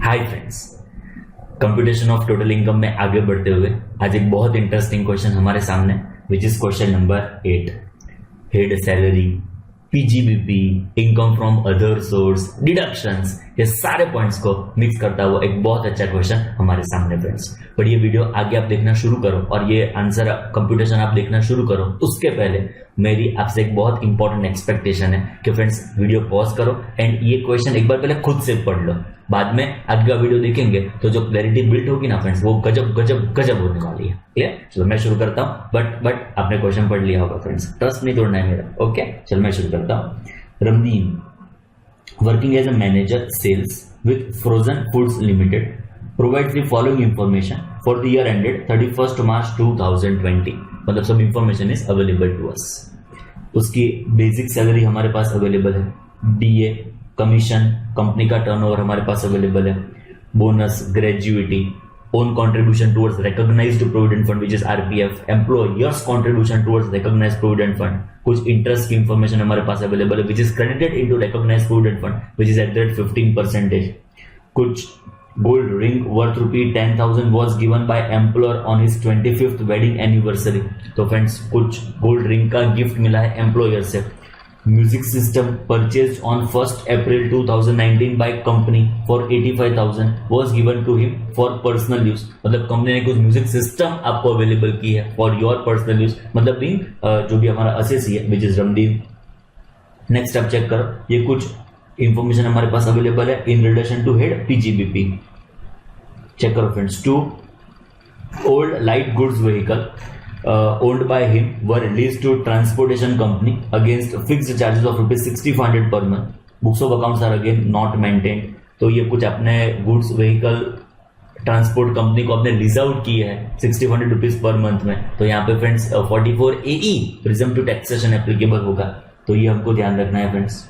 Hi friends, computation of total income में आगे बढ़ते हुए आज एक बहुत इंटरेस्टिंग क्वेश्चन हमारे सामने which is question number 8। Head salary, PGBP, income from other source, deductions, ये सारे पॉइंट्स को मिक्स करता हुआ एक बहुत अच्छा क्वेश्चन हमारे सामने फ्रेंड्स। पर ये वीडियो आगे आप देखना शुरू करो और ये आंसर कंप्यूटेशन आप देखना शुरू करो, उसके पहले मेरी आपसे एक बहुत इंपॉर्टेंट एक्सपेक्टेशन है कि फ्रेंड्स वीडियो पॉज करो एंड ये क्वेश्चन एक बार पहले खुद से पढ़ लो। बाद में आगे का वीडियो देखेंगे तो जो क्लैरिटी बिल्ड होगी ना फ्रेंड्स, वो गजब गजब गजब होने वाली है। क्लियर? चलो मैं शुरू करता हूँ। बट आपने क्वेश्चन पढ़ लिया होगा फ्रेंड्स, ट्रस्ट नहीं तोड़ना है मेरा। ओके, चलो मैं शुरू करता हूँ। Ramdin working as a manager sales with frozen foods limited provides the following information for the year ended 31st March 2020। मतलब सब information is available to us. उसकी बेसिक सैलरी हमारे पास अवेलेबल है, डीए, कमीशन, कंपनी का टर्नओवर हमारे पास available है, bonus, gratuity, own contribution towards recognised provident fund which is RPF, employer's contribution towards recognised provident fund, कुछ इंटरेस्ट की इंफॉर्मेशन हमारे पास अवेलेबल है which is credited into recognised provident fund which is at that 15%। कुछ gold ring worth ₹10,000 was given by employer on his 25th wedding anniversary। तो friends कुछ gold ring का gift मिला है एम्प्लॉयर से। Music system purchased on 1st April 2019 by company for 85,000 was given to him for personal use। मतलब company ने कुछ music system आपको अवेलेबल की है फॉर योर पर्सनल यूज, मतलब बीइंग जो भी हमारा असेसी है विच इज रमदीन। नेक्स्ट आप चेक करो, ये कुछ इंफॉर्मेशन हमारे पास अवेलेबल है in relation to head PGBP. Check करो friends, 2 old light goods vehicle owned by him were released to transportation company against fixed charges of ₹6,500 per month। books of accounts are again not maintained। तो ये कुछ अपने goods vehicle transport company को अपने lease out की है ₹6,500 per month में। तो यहाँ पे friends 44AE presumptive taxation applicable होगा, तो ये हमको ध्यान रखना है फ्रेंड्स।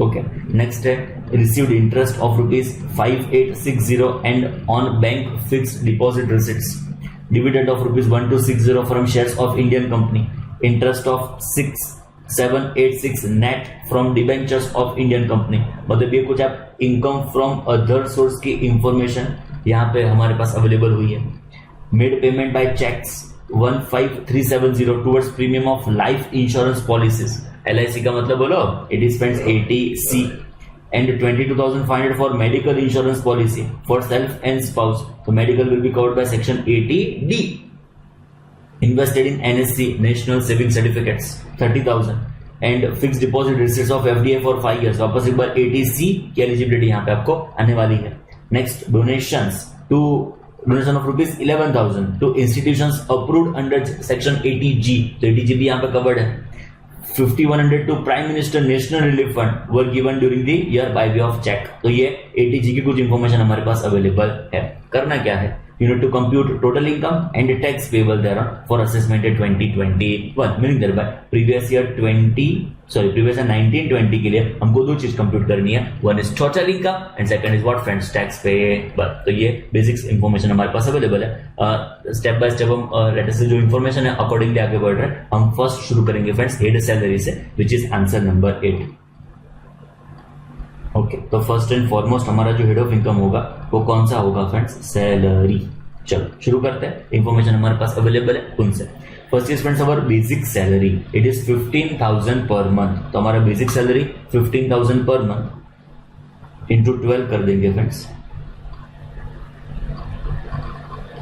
ओके, नेक्स्ट है received interest of ₹5860 and on bank fixed deposit receipts, dividend of ₹1260 from shares of Indian company, interest of 6786 net from debentures of Indian company. मतलब ये कुछ आप इनकम फ्रॉम अदर सोर्स की information यहाँ पे हमारे पास अवेलेबल हुई है। Made payment by cheques 15370 towards premium of life insurance policies. LIC का मतलब बोलो, it is spends 80C and 22,500 for medical insurance policy for self and spouse। तो medical will be covered by section 80D। invested in NSC national saving certificates 30,000 and fixed deposit receipts of FDI for 5 years। वापस एक बार 80C की eligibility यहाँ पे आपको आने वाली है। Next, donations to donation of ₹11,000 to institutions approved under section 80G। तो 80G भी यहाँ पे कवर्ड है। 5,100 to prime minister national relief fund were given during the year by way of cheque. तो ये 80G की कुछ इंफॉर्मेशन हमारे पास अवेलेबल है। करना क्या है, you need to compute total income and tax payable thereon for assessment in 2021, meaning thereby previous year 1920 के लिए हमको दो चीज कंप्यूट करनी है, one is total income and second is what friends, tax payable। तो ये बेसिक्स इंफॉर्मेशन हमारे पास अवेलेबल है। स्टेप बाय स्टेप हम लेटर से जो इंफॉर्मेशन है अकॉर्डिंगली आगे बढ़ रहे हैं। हम फर्स्ट शुरू करेंगे फ्रेंड्स हेड सैलरी से, which is answer number 8। Okay, तो फर्स्ट एंड फॉरमोस्ट हमारा जो हेड ऑफ इनकम होगा वो कौन सा होगा फ्रेंड्स, सैलरी। चलो शुरू करते हैं, इंफॉर्मेशन हमारे पास अवेलेबल है उनसे। First is friends our basic salary, it is 15,000 per month. तो हमारा basic salary 15,000 per month into 12 कर देंगे friends.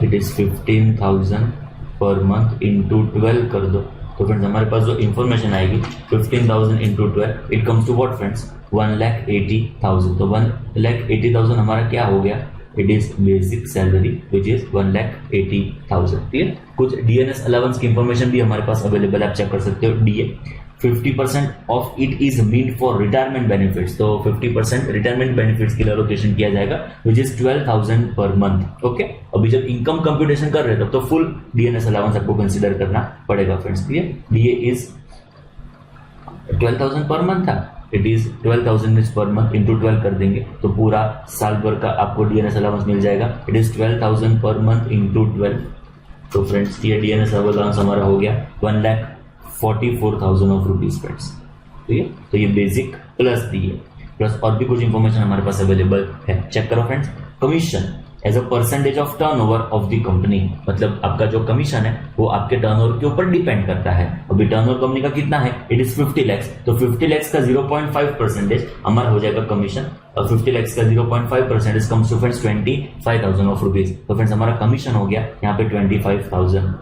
It is 15,000 per month into 12 कर दो। तो फ्रेंड्स हमारे पास जो इंफॉर्मेशन आएगी 15,000 into 12, it comes to what friends, 1,80,000। तो 1,80,000 हमारा क्या हो गया, it is basic salary which is 1,80,000। ठीक है, कुछ डीएनएस अलाउंस की इंफॉर्मेशन भी हमारे पास अवेलेबल है, आप चेक कर सकते हो। DA 50% of it is meant for retirement benefits. तो 50% रिटायरमेंट बेनिफिट्स के लिए एलोकेशन किया जाएगा which is 12,000 per month. Okay, अभी जब इनकम कंप्यूटेशन कर रहे थे तो फुल डीएनएस अलाउंस आपको कंसिडर करना पड़ेगा फ्रेंड्स। ठीक है, डीए इज 12,000 पर मंथ था, it is 12,000 per month into 12 कर देंगे तो पूरा साल भर का आपको डीएनएस अलाउंस मिल जाएगा। It is 12,000 per month into 12। तो फ्रेंड्स ये डीएनएस अलाउंस हमारा हो गया 1,44,000 ऑफ रुपीज फ्रेंड्स। ठीक है, तो ये बेसिक प्लस दी है। प्लस और भी कुछ इंफॉर्मेशन हमारे पास अवेलेबल है। चेक करो friends, commission as a percentage of turnover of the company, मतलब आपका जो कमीशन है वो आपके टर्नओवर के ऊपर डिपेंड करता है। अभी टर्नओवर कंपनी का कितना है, इट इज 50 लाख, तो 50 लाख का 0.5% हमारा हो जाएगा कमीशन, और 50 लाख का 0.5% comes to friends 25,000 of rupees. तो फ्रेंड्स हमारा कमीशन हो गया यहाँ पे 25,000,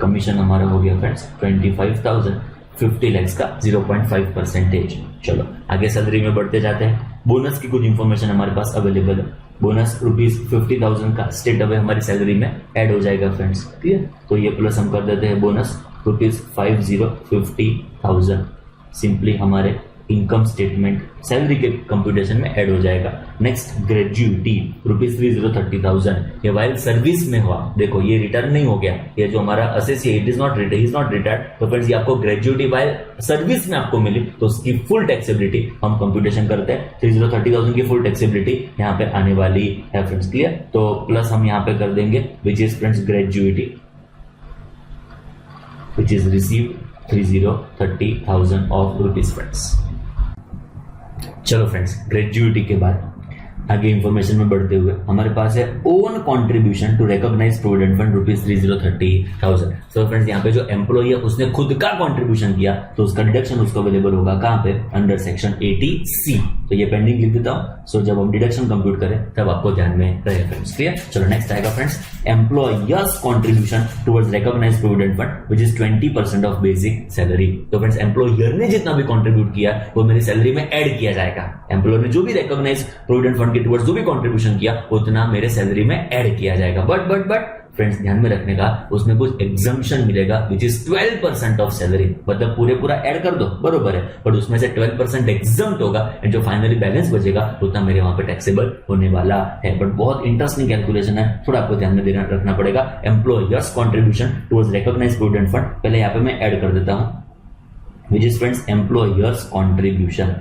कमीशन हमारा हो गया फ्रेंड्स 25,000, 50 लाख का 0.5%। चलो आगे सैलरी में बढ़ते जाते हैं। बोनस की कुछ इंफॉर्मेशन हमारे पास अवेलेबल है। बोनस रुपीज 50,000 का स्टेट अवे हमारी सैलरी में ऐड हो जाएगा फ्रेंड्स, क्लियर। तो ये प्लस हम कर देते हैं बोनस रुपीज 50,000 सिंपली हमारे इनकम स्टेटमेंट सैलरी के कंप्यूटेशन में ऐड हो जाएगा। नेक्स्ट ग्रेजुइटी रुपीज 30,000, ये वाइल सर्विस में हुआ, देखो ये रिटर्न नहीं हो गया, ये जो हमारा एसोसिएट इज नॉट रिटायर्ड, तो फ्रेंड्स ये आपको ग्रेजुइटी वाइल सर्विस में आपको मिली तो उसकी फुल टैक्सेबिलिटी हम कंप्यूटेशन करते हैं। 30,000 की फुल टैक्सेबिलिटी यहाँ पे आने वाली है फ्रेंड्स, क्लियर। तो प्लस हम यहाँ पे कर देंगे which is friends gratuity which is received 30,000 of rupees friends. चलो फ्रेंड्स, ग्रेजुइटी के बाद आगे इंफॉर्मेशन में बढ़ते हुए हमारे पास है own contribution to recognise provident fund rupees 30,000। तो फ्रेंड्स यहाँ पे जो एम्प्लॉई है उसने खुद का कंट्रीब्यूशन किया तो उसका डिडक्शन उसको अवेलेबल होगा कहाँ पे, अंडर सेक्शन 80C। तो ये पेंडिंग लिख देता हूँ, सो जब हम डिडक्शन कंप्यूट करें तब आपको ध्यान में रहे फ्रेंड्स, क्लियर। चलो नेक्स्ट आएगा friends employer's contribution towards recognise provident fund which is 20% of basic salary. तो फ्रेंड्स एम्प्लॉयर ने जितना भी कंट्रीब्यूट किया वो मेरी सैलरी में ऐड किया जाएगा। एम्प्लॉयर ने जो भी रिकॉग्नाइज प्रोविडेंट फंड के टुवर्ड्स जो भी कंट्रीब्यूशन किया उतना मेरे सैलरी में ऐड किया जाएगा। बट फ्रेंड्स ध्यान में रखने का, उसमें कुछ एग्जम्पशन मिलेगा विच इज 12% ऑफ सैलरी, मतलब पूरा ऐड कर दो बरोबर है, बट उसमें से 12% एग्जम्प्ट होगा एंड जो फाइनली बैलेंस बचेगा उतना मेरे वहां पे टैक्सेबल होने वाला है। बट बहुत इंटरेस्टिंग कैलकुलेशन है, थोड़ा आपको ध्यान में देना रखना पड़ेगा। Employer's contribution towards recognised provident fund, पहले यहाँ पे मैं ऐड कर देता हूं which is friends employer's contribution.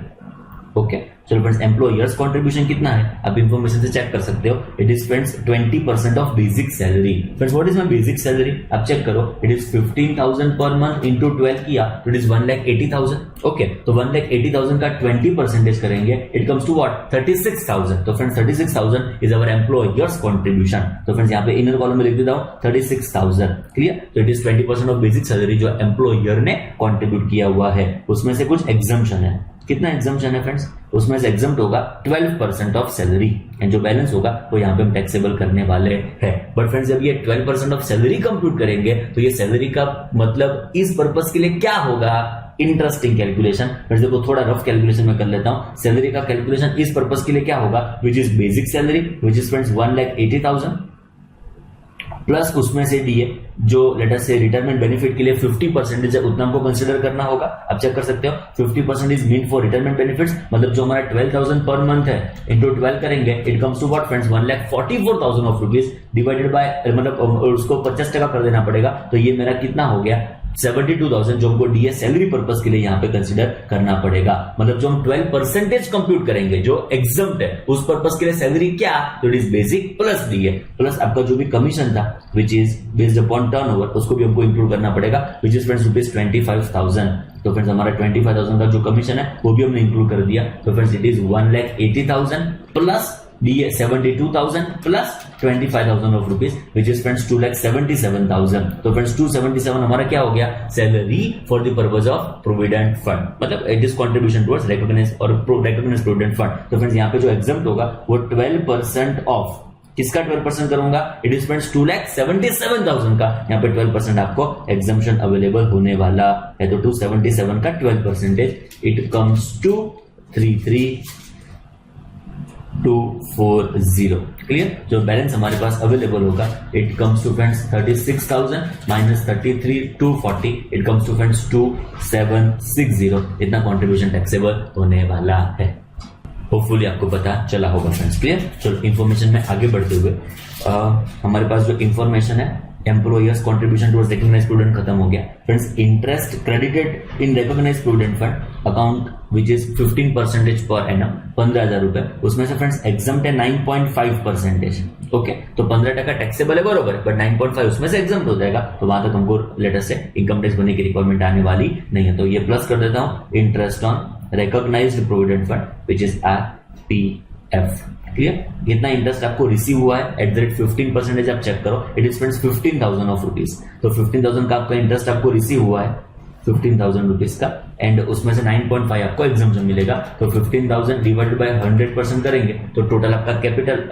Okay, चलो फ्रेंड्स एम्प्लॉयर्स कंट्रीब्यूशन कितना है आप इंफॉर्मेशन से चेक कर सकते हो। It is friends 20% of basic salary. Friends what is my basic salary, आप चेक करो, it is 15,000 per month into 12 किया तो इट इज 1,80,000। ओके, तो 1,80,000 का 20% करेंगे, इट कम्स टू व्हाट 36,000। तो friends 36,000 is our employer's contribution. तो फ्रेंड्स यहाँ पे इनर कॉलम में लिख देता हूँ 36,000, क्लियर। तो it is 20% of basic salary जो एम्प्लॉयर ने कंट्रीब्यूट किया हुआ है। उसमें से कुछ एग्जम्पशन है, कितना एग्जम्पशन है फ्रेंड्स, उसमें से एग्जम्प्ट होगा 12% ऑफ सैलरी एंड जो बैलेंस होगा वो यहाँ पे हम टैक्सेबल करने वाले हैं। बट फ्रेंड्स जब ये 12% ऑफ सैलरी कंप्यूट करेंगे तो ये सैलरी का मतलब इस पर्पस के लिए क्या होगा, इंटरेस्टिंग कैलकुलेशन। फ्रेंड्स देखो थोड़ा रफ कैलकुलेशन में कर लेता हूं। सैलरी का कैलकुलेशन इस पर्पस के लिए क्या होगा, which is basic salary which is friends 1,80,000 plus उसमें से डीए जो लेटर से रिटायरमेंट बेनिफिट के लिए 50% है उतना हमको कंसिडर करना होगा। आप चेक कर सकते हो 50% is mean for retirement benefits, मतलब जो हमारा 12,000 पर मंथ है इंटू 12 करेंगे it comes to what friends 1,44,000 of rupees divided by मतलब उसको 50% कर देना पड़ेगा। तो ये मेरा कितना हो गया 72,000 जो हमको डीए सैलरी पर्पस के लिए यहाँ पे कंसिडर करना पड़ेगा। मतलब जो हम 12% कंप्यूट करेंगे जो एग्जम्प्ट है उस पर्पस के लिए सैलरी क्या, तो it is basic plus DA plus आपका जो भी कमीशन था which is based upon turnover उसको भी हमको इंक्लूड करना पड़ेगा विच इज फ्रेंड्स रुपीज 25,000। तो फ्रेंड्स हमारा 25,000 का जो कमीशन है वो भी हमने इंक्लूड कर दिया। तो friends it is 1,80,000 plus DA 72,000 plus 25,000 of rupees which is friends 2,77,000। तो friends 277 हमारा क्या हो गया, salary for the purpose of provident fund, मतलब it is contribution towards recognised और रिकॉग्नाइज्ड प्रोविडेंट फंड। तो फ्रेंड्स यहाँ पे जो एग्जम्प्ट होगा वो 12% ऑफ किसका 12% करूंगा, इट इज फ्रेंड्स 2,77,000 का यहाँ पे 12% आपको एग्जम्पशन अवेलेबल होने वाला है। तो 277 का 12% इट कम्स टू 33,240, क्लियर। जो बैलेंस हमारे पास अवेलेबल होगा it comes to friends 36,000 minus 33,240 it comes to friends 2,760। इतना कंट्रीब्यूशन टैक्सेबल होने वाला है। होपफुली आपको पता चला होगा फ्रेंड्स, क्लियर। चलो इन्फॉर्मेशन में आगे बढ़ते हुए हमारे पास जो इन्फॉर्मेशन है employer's contribution towards recognised provident खत्म हो गया। Friends interest credited in recognised provident fund account which is 15% per annum 15,000 रुपए, उसमें से फ्रेंड्स एग्जम्प्ट है 9.5%। ओके, तो 15% टैक्सेबल है बरोबर, बट 9.5 उसमें से एग्जम्प्ट हो जाएगा तो वहां तक हमको लेटर से इनकम टैक्स भरने की रिक्वायरमेंट आने वाली नहीं है। तो ये प्लस कर देता हूं interest on recognized provident fund which is RPF. Clear? इतना इंटरेस्ट आपको रिसीव हुआ है एट द रेट 15%, आप चेक करो, it is friends 15,000 of rupees. तो 15,000 का आपका इंटरेस्ट आपको रिसीव हुआ है 15,000 रुपीज का, एंड उसमें से 9.5 आपको एग्जाम्पशन मिलेगा। तो 15,000 डिवाइडेड बाय 100% करेंगे तो टोटल आपका कैपिटल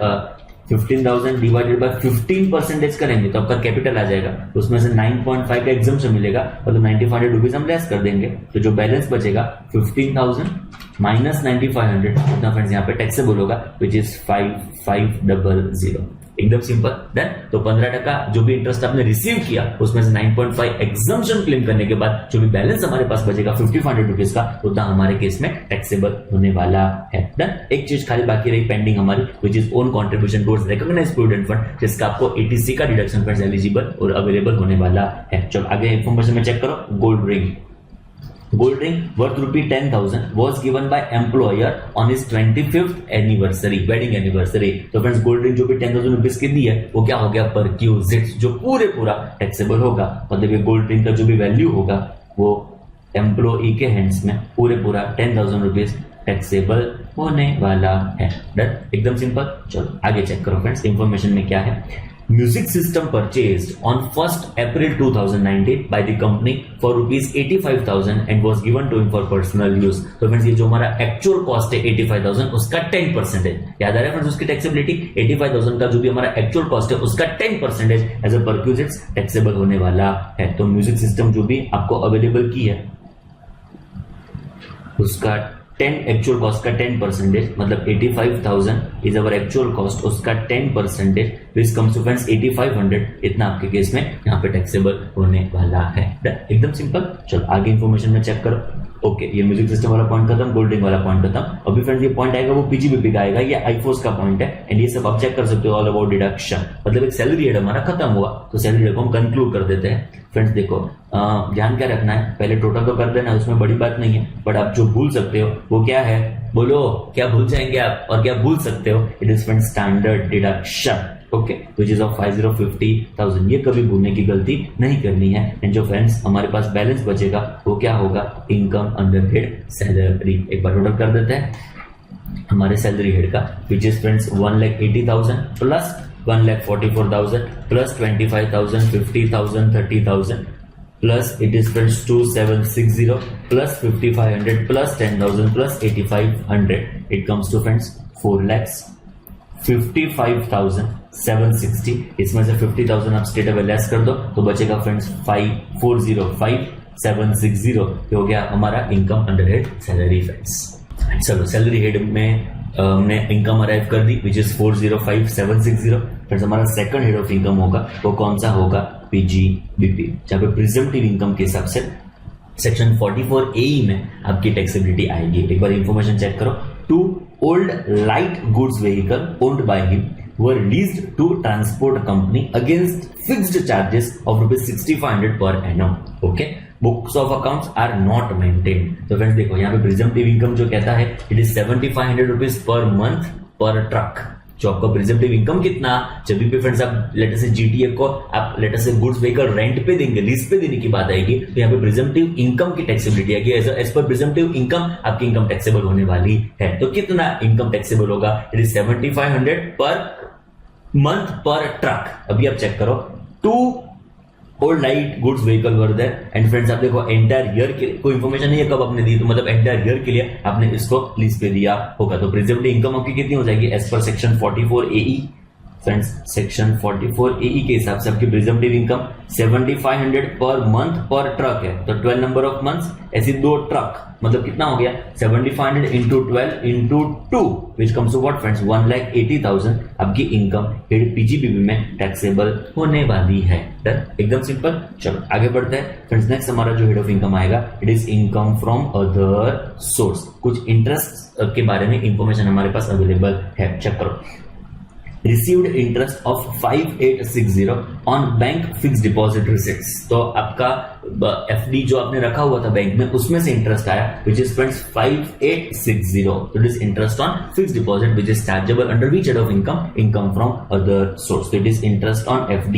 15,000 डिवाइडेड बाय 15% करेंगे तो आपका कैपिटल आ जाएगा। तो उसमें से 9.5 का एग्जाम्पशन मिलेगा और तो 9,500 रुपीज हम लेस कर देंगे, तो जो बैलेंस बचेगा 15,000 माइनस 9,500 उतना फ्रेंड्स यहाँ पे टैक्सेबल होगा विच इज 5,500। एकदम सिंपल देन। तो 15% जो भी इंटरेस्ट आपने रिसीव किया उसमें से 9.5 एग्जम्पशन क्लेम करने के बाद जो भी बैलेंस हमारे पास बचेगा 5,500 रुपीज का, उतना हमारे केस में टैक्सेबल होने वाला है। देन एक चीज खाली बाकी रही पेंडिंग हमारी which is own contribution towards recognised provident fund, जिसका आपको 80C का डिडक्शन फंड एलिजिबल और अवेलेबल होने वाला है। चलो आगे इन्फॉर्मेशन में चेक करो। Gold ring, gold ring worth ₹10,000 was given by employer on his 25th anniversary, wedding anniversary। तो फ्रेंड्स गोल्ड रिंग जो भी 10,000 रुपीज की दी है वो क्या हो गया? परक्यूजिट, जो पूरा टैक्सेबल होगा। मतलब ये गोल्ड रिंग का जो भी वैल्यू होगा वो एम्प्लॉई के हैंड्स में पूरा 10,000 रुपीज टैक्सेबल होने वाला है। डन? एकदम सिंपल। चलो आगे चेक करो फ्रेंड्स इंफॉर्मेशन में क्या है। Music system purchased on 1st April 2019 by the company for ₹85,000 and was given to him for personal use। तो फ्रेंड्स ये जो हमारा एक्चुअल कॉस्ट है 85,000 उसका 10% है। याद आ रहा है फ्रेंड्स उसकी टैक्सेबिलिटी? 85,000 का जो भी हमारा एक्चुअल कॉस्ट है उसका 10% एज अ परक्यूजिट्स टैक्सेबल होने वाला है। तो म्यूजिक सिस्टम जो भी आपको अवेलेबल की है उसका एक्चुअल कॉस्ट का 10%, मतलब 85,000 इज अवर एक्चुअल कॉस्ट, उसका 10% विच कम्स टू फ्रेंड्स 8,500, इतना आपके केस में यहाँ पे टैक्सेबल होने वाला है। एकदम सिंपल। चलो आगे इंफॉर्मेशन में चेक करो। ओके, ये म्यूजिक सिस्टम वाला पॉइंट खत्म, गोल्ड रिंग वाला पॉइंट खत्म। अभी फ्रेंड्स ये पॉइंट आएगा वो पीजीबीपी का आएगा, ये आईफोर्स का पॉइंट है एंड ये सब आप चेक कर सकते हो ऑल अबाउट डिडक्शन। मतलब एक सैलरी हेड हमारा खत्म हुआ तो सैलरी हेड को हम कंक्लूड कर देते हैं। फ्रेंड्स देखो ध्यान क्या रखना है, पहले टोटल तो कर देना, उसमें बड़ी बात नहीं है, बट आप जो भूल सकते हो वो क्या है? बोलो क्या भूल जाएंगे आप और क्या भूल सकते हो? It is friends standard deduction. Okay, which is of 50,000। ये कभी भूलने की गलती नहीं करनी है। एंड जो फ्रेंड्स हमारे पास बैलेंस बचेगा वो क्या होगा? Income under head salary. एक बार टोटल कर देते हैं हमारे सैलरी हेड का, which is friends 1,80,000 plus 1,44,000 plus 25,000 50,000 30,000 plus it is friends 2,760 plus 5,500 plus 10,000 plus 8,500, it comes to friends 4,55,760। इसमें से 50,000 आप स्ट्रेट अवे लेस कर दो तो बचेगा फ्रेंड्स 405,760। हो गया हमारा income under head salary friends. चलो सैलरी हेड में हमने इनकम अराइव कर दी विच इज 405,760। फ्रेंड्स हमारा सेकंड हेड ऑफ इनकम होगा वो कौन सा होगा? पीजीबीपी, जहां पे प्रिजम्पटिव इनकम के हिसाब से सेक्शन 44A में आपकी टैक्सेबिलिटी आएगी। एक बार इंफॉर्मेशन चेक करो। 2 old light goods vehicle owned by him were leased to transport company against fixed charges of ₹6,500 per annum। Okay, books of accounts are not maintained। तो friends देखो यहाँ पे presumptive income जो कहता है it is 7,500 rupees per month पर truck. जो आपका प्रिजम्पटिव इनकम कितना, जब भी फ्रेंड्स आप लेटर से जीटीए को आप लेटर से गुड्स व्हीकल रेंट पे देंगे, लीज पे देने की बात आएगी, तो यहाँ पे प्रिजम्पटिव इनकम की टैक्सेबिलिटी आएगी। एज पर प्रिजम्पटिव इनकम आपकी इनकम टैक्सेबल होने वाली है। तो कितना इनकम टैक्सेबल होगा? इट इज 7,500 पर मंथ पर ट्रक। अभी आप चेक करो 2 old light goods vehicle were there and friends आप देखो एंटायर ईयर के कोई इंफॉर्मेशन नहीं है कब आपने दी, तो मतलब एंटायर ईयर के लिए आपने इसको लीज पे दिया होगा। तो प्रिजम्पटिव इनकम आपकी कितनी हो जाएगी as per section 44AE? Friends section 44AE के हिसाब से आपकी प्रिजम्पटिव इनकम 7,500 पर मंथ पर ट्रक है। तो 12 नंबर ऑफ मंथ्स, ऐसी 2 ट्रक, मतलब कितना हो गया? 7,500 into 12 into 2 which comes to what friends 1,80,000 आपकी इनकम हेड पीजीबीबी में टैक्सेबल होने वाली है। एकदम सिंपल। चलो आगे बढ़ते हैं फ्रेंड्स। नेक्स्ट हमारा जो हेड ऑफ इनकम आएगा it is income from other source. कुछ इंटरेस्ट के बारे में इंफॉर्मेशन हमारे पास अवेलेबल है, चेक करो। Received interest of 5,860 on bank fixed deposit receipts। तो आपका एफडी जो आपने रखा हुआ था बैंक में उसमें से इंटरेस्ट आया which is friends 5,860। तो it is interest on fixed deposit which is chargeable under which head of income? Income from other source। तो it is interest on FD।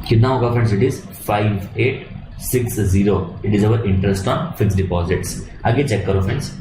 कितना होगा friends? It is 5,860 60 it is our interest on fix deposits. आगे check करो friends,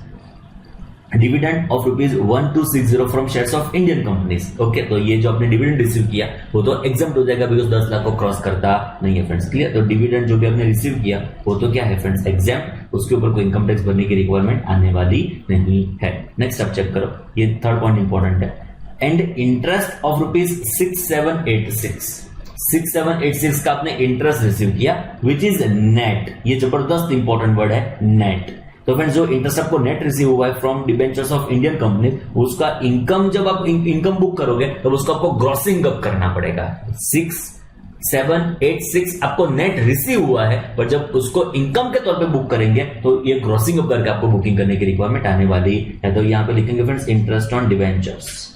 dividend of ₹1260 from shares of Indian companies. Okay, तो ये जो आपने dividend receive किया वो तो एग्जाम्प्ट हो जाएगा बिकॉज 10 लाख को क्रॉस करता नहीं है फ्रेंड्स। क्लियर? तो डिविडेंड जो भी आपने रिसीव किया वो तो क्या है फ्रेंड्स, एग्जाम्प्ट, उसके ऊपर कोई इनकम टैक्स भरने की रिक्वायरमेंट आने वाली नहीं है। नेक्स्ट आप चेक करो, ये थर्ड पॉइंट इंपॉर्टेंट है, एंड इंटरेस्ट ऑफ ₹6786 6786 का आपने इंटरेस्ट रिसीव किया विच इज नेट। ये जबरदस्त इंपॉर्टेंट वर्ड है, नेट। तो फ्रेंड्स जो इंटरेस्ट आपको नेट रिसीव हुआ है from debentures of Indian company, उसका इनकम जब आप इनकम बुक करोगे तब तो उसको आपको ग्रॉसिंग अप करना पड़ेगा। 6786 आपको नेट रिसीव हुआ है, पर जब उसको इनकम के तौर पे बुक करेंगे तो ये ग्रॉसिंग अप करके आपको बुकिंग करने की रिक्वायरमेंट आने वाली है। तो यहां पे लिखेंगे फ्रेंड्स इंटरेस्ट ऑन डिबेंचर्स,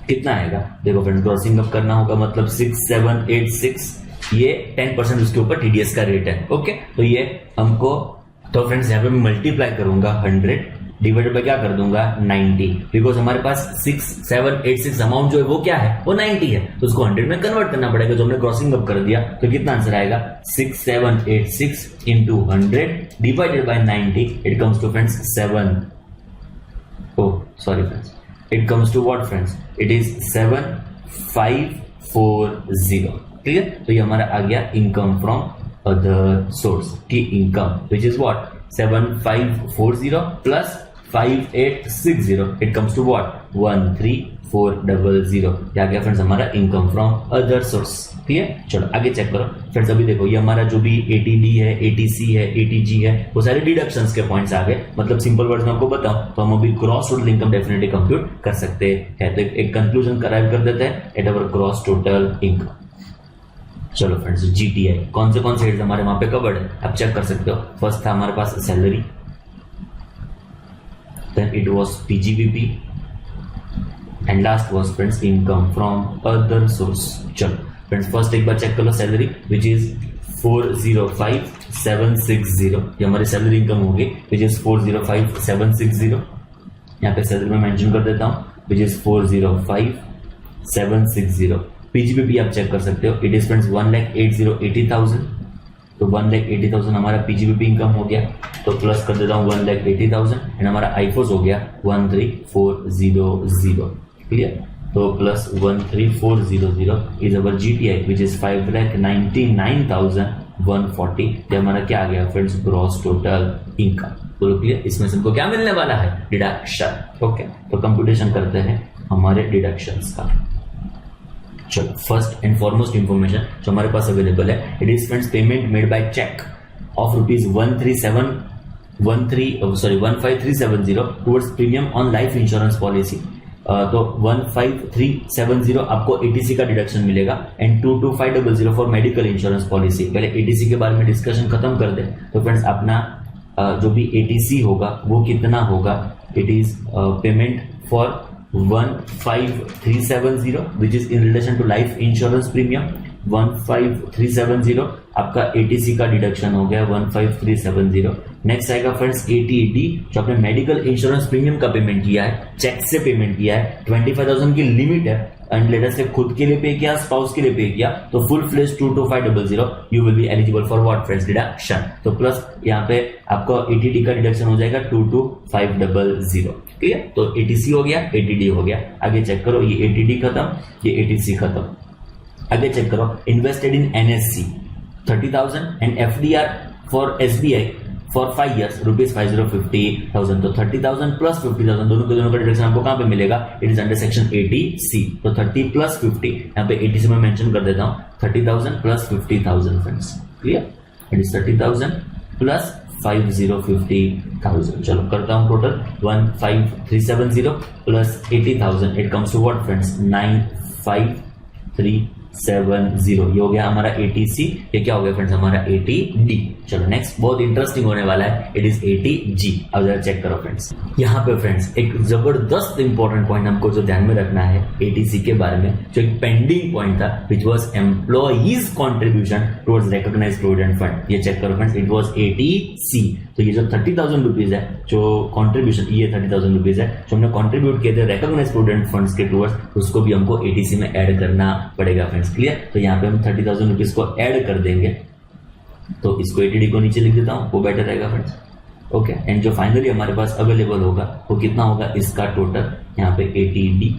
कितना आएगा देखो फ्रेंड्स, ग्रॉसिंग अप करना होगा मतलब 6786, ये 10% उसके ऊपर टीडीएस का रेट है। ओके, तो ये हमको, तो फ्रेंड्स यहाँ पे मैं मल्टीप्लाई करूंगा 100 डिवाइडेड बाय क्या कर दूंगा 90, बिकॉज हमारे पास 6786 अमाउंट जो है वो क्या है, वो 90 है, तो उसको 100 में कन्वर्ट करना पड़ेगा। जो हमने क्रॉसिंग अप कर दिया तो कितना आंसर आएगा 6786 into 100 divided by 90, it comes to friends 7, oh sorry friends, it comes to what friends, it is 7540। Clear? तो ये हमारा आ गया इनकम फ्रॉम अदर सोर्स की income which is what 7540 plus 5860, it comes to what 13400। क्या गया friends हमारा income from other source. Clear? चलो आगे चेक करो फ्रेंड्स, अभी देखो ये हमारा जो भी एटीडी है, एटीसी है, एटीजी है, वो सारे डिडक्शंस के पॉइंट्स आ गए। मतलब सिंपल वर्ड्स में आपको बताऊं तो हम अभी gross total income definitely compute कर सकते हैं। तो एक कंक्लूजन अराइव कर देते हैं at our gross total income. चलो फ्रेंड्स, जीटीआई कौन से हेड्स हमारे वहां पे कवर्ड है आप चेक कर सकते हो। फर्स्ट था हमारे पास salary, then it was PGBP and last was friends income from other source. चलो फ्रेंड्स फर्स्ट एक बार चेक कर लो सैलरी विच इज 405760, ये हमारी सैलरी इनकम होगी विच इज 405760। यहाँ पे सैलरी में मेंशन कर देता हूं विच इज 405760। पीजीबीपी आप चेक कर सकते हो, इट इज फ्रेंड्स 1,80,000। तो 1,80,000 हमारा पीजीबीपी इनकम हो गया, तो प्लस कर देता हूं 1,80,000 एंड हमारा आईफोस हो गया 13400। क्लियर? तो plus 13400 is our GTI which is 5,99,140। ये हमारा क्या आ गया फ्रेंड्स ग्रॉस टोटल इनकम। तो क्लियर? इसमें से हमको क्या मिलने वाला है, डिडक्शन। ओके, तो कंप्यूटेशन करते हैं हमारे डिडक्शंस का। चलो फर्स्ट एंड फॉरमोस्ट इंफॉर्मेशन जो हमारे पास अवेलेबल है, it is friends payment made by cheque of ₹15370 towards premium on life insurance policy. तो 15370 आपको एटीसी का डिडक्शन मिलेगा and 22500 for medical insurance policy. पहले एटीसी के बारे में डिस्कशन खत्म कर दे। तो फ्रेंड्स अपना जो भी एटीसी होगा वो कितना होगा, it is payment for 15370 which is in relation to life insurance premium. 15370 आपका एटीसी का डिडक्शन हो गया 15370। नेक्स्ट आएगा फ्रेंड्स एटीडी, जो आपने मेडिकल इंश्योरेंस प्रीमियम का पेमेंट किया है, चेक से पेमेंट किया है, 25,000 की लिमिट है एंड लेटर से खुद के लिए पे किया, स्पाउस के लिए पे किया, तो full fledge 22500 you will be eligible for what friends deduction. तो प्लस यहाँ पे आपका एटीडी का डिडक्शन हो जाएगा 22500। क्लियर? तो एटीसी हो गया, एटीडी हो गया। आगे चेक करो, ये एटीडी खत्म, ये एटीसी खत्म। आगे चेक करो, invested in NSC 30,000 and FDR for SBI for 5 years ₹50,000। तो 30,000 प्लस 50,000 दोनों का डिडक्शन आपको कहां पे मिलेगा, it is under section 80C। तो 30 प्लस 50, यहाँ पे 80 से मैं मेंशन कर देता हूं 30,000 plus 50,000 friends. Clear? It is 30,000 plus 50,000। चलो करता हूं total 15370 plus 80,000, it comes to what friends 95,370। ये हो गया हमारा एटीसी, ये क्या हो गया फ्रेंड्स हमारा एटीडी। चलो नेक्स्ट बहुत इंटरेस्टिंग होने वाला है, इट इज एटीजी। अब जरा चेक करो फ्रेंड्स, यहाँ पे फ्रेंड्स एक जबरदस्त इंपॉर्टेंट पॉइंट हमको जो ध्यान में रखना है एटीसी के बारे में, जो एक पेंडिंग पॉइंट था which was employees contribution towards recognised provident fund. ये चेक करो फ्रेंड्स, इट वाज एटीसी। तो ये जो 30,000 रुपीज है जो कॉन्ट्रीब्यूशन, ये 30,000 रुपीज है जो हमने कॉन्ट्रीब्यूट किए थे रिकॉग्नाइज्ड प्रोविडेंट फंड्स के टुवर्ड्स, उसको भी हमको एटीसी में ऐड करना पड़ेगा फ्रेंड्स। क्लियर? तो यहाँ पे हम 30,000 रुपीज को ऐड कर देंगे तो इसको एटीडी को नीचे लिख देता हूँ, वो बेटर रहेगा फ्रेंड्स। ओके, एंड जो फाइनली हमारे पास अवेलेबल होगा वो कितना होगा, इसका टोटल यहाँ पे एटीडी।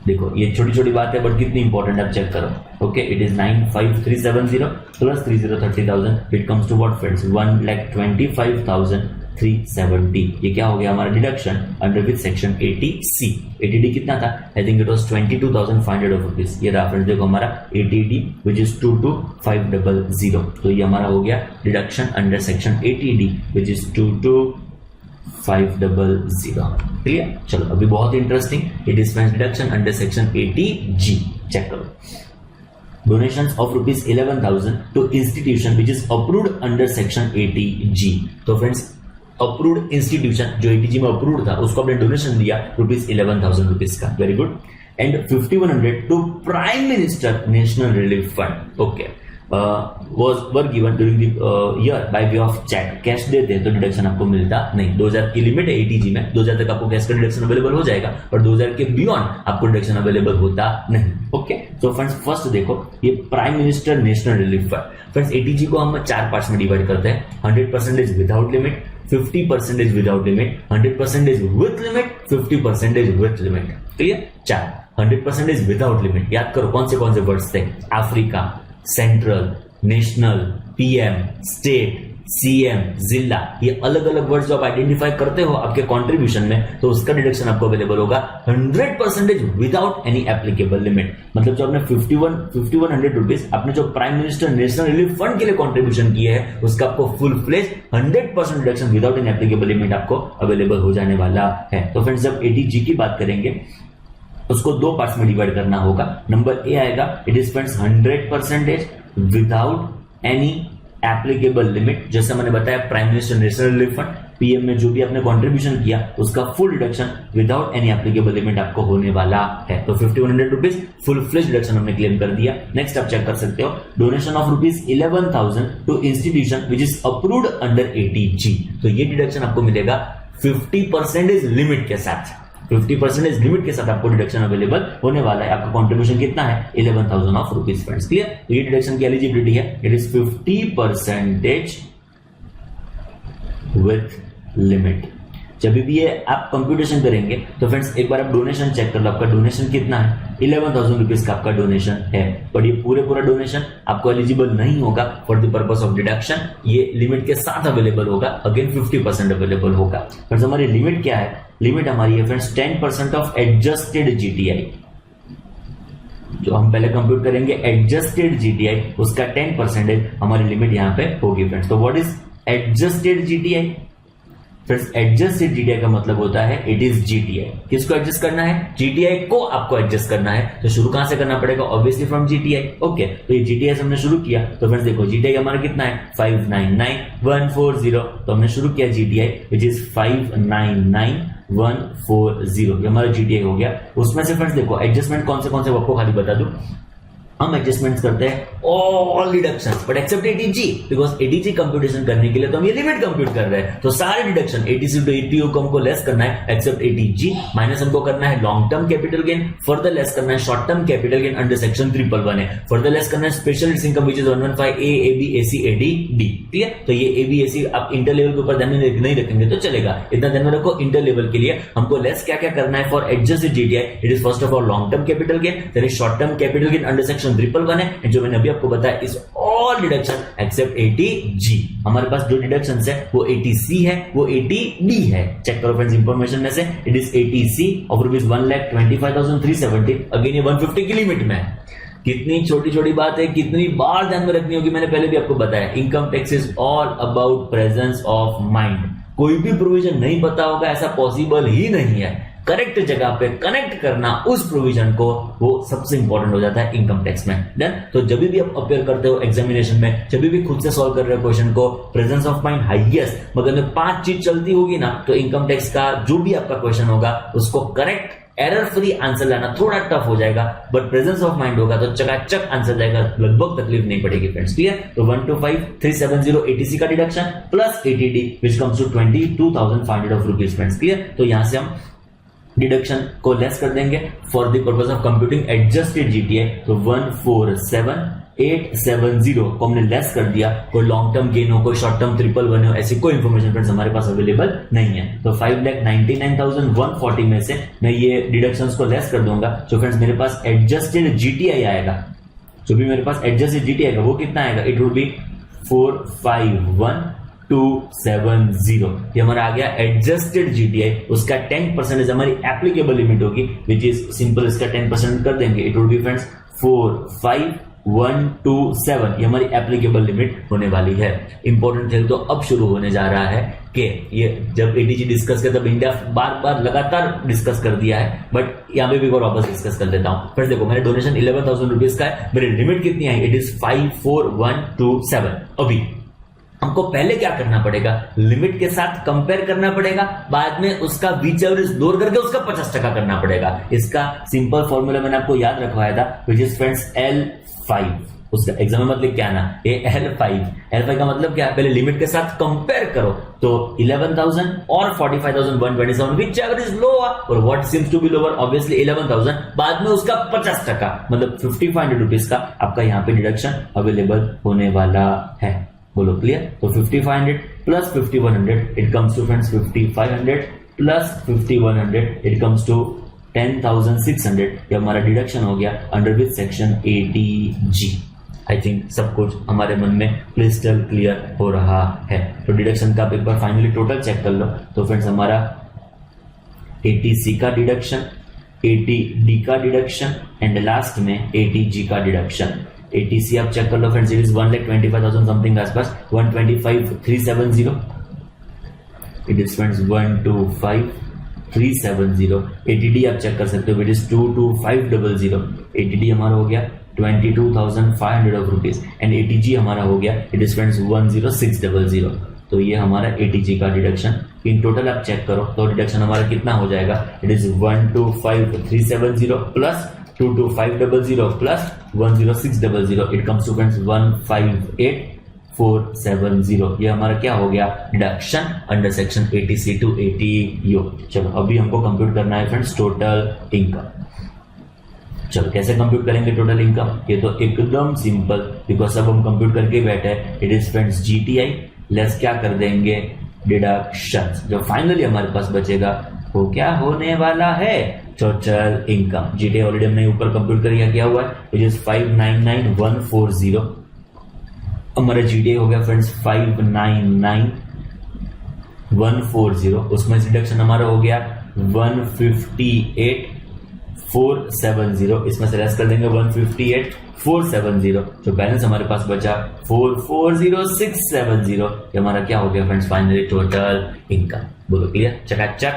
देखो ये छोटी छोटी बात है बट कितनी इंपॉर्टेंट है, आप चेक करो। Okay, it is 95370 plus 30,30,000, it comes to what friends, 1,25,370। ये क्या हो गया हमारा deduction under which section 80C। Eighty D कितना था, I think it was 22,500 rupees. ये रहा फ्रेंड्स, देखो हमारा एटीडी विच इज 22,500। तो ये हमारा हो गया deduction under section eighty D which is 22,500। Clear. चलो अभी बहुत interesting, it is deduction under section 80G। Check करो, donations of rupees 11,000 to institution which is approved under section 80G। तो फ्रेंड्स अप्रूव्ड इंस्टीट्यूशन जो 80G में अप्रूव्ड था उसको आपने डोनेशन दिया रुपीज 11,000 रुपीज का, very good. And 5,100 to prime minister national relief fund, okay, were given during the year by way of cheque. Cash देते हैं तो डिडक्शन आपको मिलता नहीं, 2000 की लिमिट है 80G में, 2000 तक आपको कैश का डिडक्शन अवेलेबल हो जाएगा, और 2000 के बियॉन्ड आपको डिडक्शन अवेलेबल होता नहीं। ओके, तो फ्रेंड्स फर्स्ट देखो ये prime minister national relief fund. Friends 80G को हम 4 पार्ट्स में डिवाइड करते हैं, 100% without limit, 50% without limit, 100% with limit, 50% with limit. Clear. 4 100% without limit, याद करो कौन से वर्ड्स थे, Africa, central, national, PM, state, CM, जिला, ये अलग अलग वर्ड्स जो आप आइडेंटिफाई करते हो आपके कंट्रीब्यूशन में, तो उसका डिडक्शन आपको अवेलेबल होगा 100% विदाउट एनी एप्लीकेबल लिमिट। मतलब जो आपने 5100 रुपीज आपने जो prime minister national relief fund के लिए कंट्रीब्यूशन किया है उसका आपको full fledge 100% deduction without any applicable limit आपको अवेलेबल हो जाने वाला है। तो फ्रेंड्स जब 80G की बात करेंगे उसको 2 पार्ट्स में डिवाइड करना होगा। नंबर ए आएगा, it is friends 100% without any applicable limit. जैसे मैंने बताया prime minister national relief fund, PM में जो भी आपने कंट्रीब्यूशन किया उसका full deduction without any applicable limit आपको होने वाला है। तो 5,100 रुपीज फुल फ्लेज डिडक्शन हमने क्लेम कर दिया। नेक्स्ट आप चेक कर सकते हो, donation of rupees 11,000 to institution which is approved under 80G। तो ये डिडक्शन आपको मिलेगा 50% लिमिट के साथ, 50% लिमिट के साथ आपको डिडक्शन अवेलेबल होने वाला है। आपका कंट्रीब्यूशन कितना है, 11,000 ऑफ रुपीज फ्रेंड्स। क्लियर। तो ये डिडक्शन की एलिजिबिलिटी है, इट इज 50% विथ लिमिट। जब भी ये आप कंप्यूटेशन करेंगे तो फ्रेंड्स एक बार आप डोनेशन चेक कर लो, आपका डोनेशन कितना है, 11,000 रुपीज का आपका डोनेशन है, बट ये पूरा डोनेशन आपको एलिजिबल नहीं होगा for the purpose of deduction. ये लिमिट के साथ अवेलेबल होगा, अगेन 50% अवेलेबल होगा। फ्रेंड्स हमारी लिमिट क्या है, लिमिट हमारी है फ्रेंड्स 10% ऑफ एडजस्टेड जीटीआई। जो हम पहले कंप्यूट करेंगे एडजस्टेड जीटीआई उसका 10% हमारी लिमिट यहां पे होगी फ्रेंड्स। तो what is adjusted GTI? Friends adjusted GTI का मतलब होता है इट इज जीटीआई। किसको एडजस्ट करना है, जीटीआई को आपको एडजस्ट करना है। तो शुरू कहां से करना पड़ेगा, ऑब्वियसली फ्रॉम जीटीआई। ओके, तो ये जीटीआई से हमने शुरू किया, तो फ्रेंड्स देखो जीटीआई हमारा कितना है 599,140। तो हमने शुरू किया जीटीआई विच इज 599,140, ये हमारा जीटीआई हो गया। उसमें से फ्रेंड्स देखो एडजस्टमेंट कौन से आपको खाली बता दूं, हम एडजस्टमेंट्स करते हैं all deductions but except 80G, because 80G computation करने के लिए तो हम ये लिमिट कंप्यूट कर रहे हैं। तो सारे डिडक्शन 80C टू 80O को हमको लेस करना है एक्सेप्ट 80G, माइनस हमको करना है long term capital gain, further less करना है short term capital gain under section 111 है, फर्दर लेस करना है special income which is 115A, AB, AC, AD, D। Clear. तो ये AB, AC आप इंटर लेवल के ऊपर ध्यान नहीं रखेंगे तो चलेगा, इतना ध्यान में रखो। इंटर लेवल के लिए हमको लेस क्या क्या करना है for adjusted GTI, it is first of all long term capital gain, then short term capital gain under section 111 है, जो मैंने अभी आपको बताया इस ऑल डिडक्शन एक्सेप्ट 80G। हमारे पास जो डिडक्शंस है वो 80C है, वो 80D है। चेक करो फ्रेंड्स इंफॉर्मेशन में से, it is 80C of rupees 1,25,370। Again ये 150 की लिमिट में है। कितनी छोटी छोटी बात है, कितनी बार ध्यान में रखनी होगी, मैंने पहले भी आपको बताया। Income tax is all about presence of mind. कोई भी प्रोविजन नहीं पता होगा ऐसा पॉसिबल ही नहीं है। करेक्ट जगह पे कनेक्ट करना उस प्रोविजन को, वो सबसे इंपॉर्टेंट हो जाता है इनकम टैक्स में। डन। तो जब भी आप अपेयर करते हो एग्जामिनेशन में, जब भी खुद से सॉल्व कर रहे हो क्वेश्चन को, प्रेजेंस ऑफ माइंड हाईएस्ट, मगर में 5 चीज चलती होगी ना, तो इनकम टैक्स का जो भी आपका क्वेश्चन होगा उसको करेक्ट एरर फ्री आंसर लाना थोड़ा टफ हो जाएगा, बट प्रेजेंस ऑफ माइंड होगा तो चकाचक आंसर जाएगा, लगभग तकलीफ नहीं पड़ेगी फ्रेंड्स। क्लियर। तो 125,370 80C का deduction plus 80D which comes to 22,500 of rupees friends. Clear. तो यहां से हम डिडक्शन को लेस कर देंगे for the purpose of computing adjusted GTI. तो 147 870 को हमने लेस कर दिया, कोई लॉन्ग टर्म गेन हो, कोई शॉर्ट टर्म ट्रिपल बने हो, ऐसी कोई इंफॉर्मेशन फ्रेंड्स हमारे पास अवेलेबल नहीं है। तो 5,99,140 में से मैं ये डिडक्शंस को लेस कर दूंगा। तो फ्रेंड्स मेरे पास एडजस्टेड जीटीआई आएगा, जो भी मेरे पास एडजस्टेड जीटीआई आएगा वो कितना आएगा, इट वुड बी 451,270। ये हमारा आ गया एडजस्टेड जीटीआई, उसका 10% हमारी एप्लीकेबल लिमिट होगी, विच इज सिंपल, इसका 10% कर देंगे, इट वुड बी फ्रेंड्स 45127। ये हमारी एप्लीकेबल लिमिट होने वाली है। इंपॉर्टेंट है तो अब शुरू होने जा रहा है कि ये जब एटीजी डिस्कस किया तब इंडिया बार बार लगातार डिस्कस कर दिया है, बट यहाँ पे भी और वापस डिस्कस कर देता हूँ। फिर देखो मेरे डोनेशन 11,000 रुपीज का है, मेरी लिमिट कितनी आई, इट इज 54127। अभी हमको पहले क्या करना पड़ेगा, लिमिट के साथ कंपेयर करना पड़ेगा, बाद में उसका बीच एवरेज दूर करके उसका 50% करना पड़ेगा। इसका सिंपल फॉर्मूला मैंने आपको याद रखवाया था, विच इज फ्रेंड्स L5। उसका एग्जाम में मतलब क्या ना, ये L5 का मतलब क्या है, पहले लिमिट के साथ कंपेयर करो, तो 11,000 और 45,127 विच एवरेज लोअर और what seems to be lower, obviously 11,000, बाद में उसका 50% मतलब 5,500 रुपीज का आपका यहाँ पे डिडक्शन अवेलेबल होने वाला है। बोलो क्लियर। तो 5,500 plus 5,100 it comes to friends 5,500 plus 5,100 it comes to 10,600। ये हमारा डिडक्शन हो गया under which section ATG। I think सब कुछ हमारे मन में क्रिस्टल क्लियर हो रहा है। तो डिडक्शन का एक बार फाइनली टोटल चेक कर लो। तो फ्रेंड्स हमारा 80C का डिडक्शन, 80D का डिडक्शन एंड लास्ट में 80G का डिडक्शन। 80C आप चेक कर लो फ्रेंड्स, इट इज 1,25,000 समथिंग के आसपास, 125,370। It is friends 125,370। 80D आप चेक कर सकते हो, इट इज 225,000। 80D हमारा हो गया 22,500 ऑफ रुपीज एंड 80G हमारा हो गया, इट इज फ्रेंड्स 106,000। तो ये हमारा 80G का डिडक्शन। इन टोटल आप चेक करो तो डिडक्शन हमारा कितना हो जाएगा, it is 125,370 plus 225,000 plus 106,000 it comes to friends 158,470। ये हमारा क्या हो गया, deduction under section 80C to 80U। चलो अभी हमको कंप्यूट करना है फ्रेंड्स टोटल इनकम। चलो कैसे कंप्यूट करेंगे टोटल इनकम, ये तो एकदम सिंपल, बिकॉज अब हम कंप्यूट करके बैठे हैं। It is friends GTI less क्या कर देंगे, डिडक्शन। जो फाइनली हमारे पास बचेगा वो क्या होने वाला है, टोटल इनकम। जीटीआई ऑलरेडी हमने ऊपर कंप्यूट कर किया हुआ है, विच इज 599,140। हमारा जीटीआई हो गया फ्रेंड्स 599,140। उसमें डिडक्शन हमारा हो गया 158,470। इसमें से लेस कर देंगे 158,470। जो बैलेंस हमारे पास बचा 440,670। ये हमारा क्या हो गया फ्रेंड्स, फाइनली टोटल इनकम। बोलो क्लियर, चकाचक।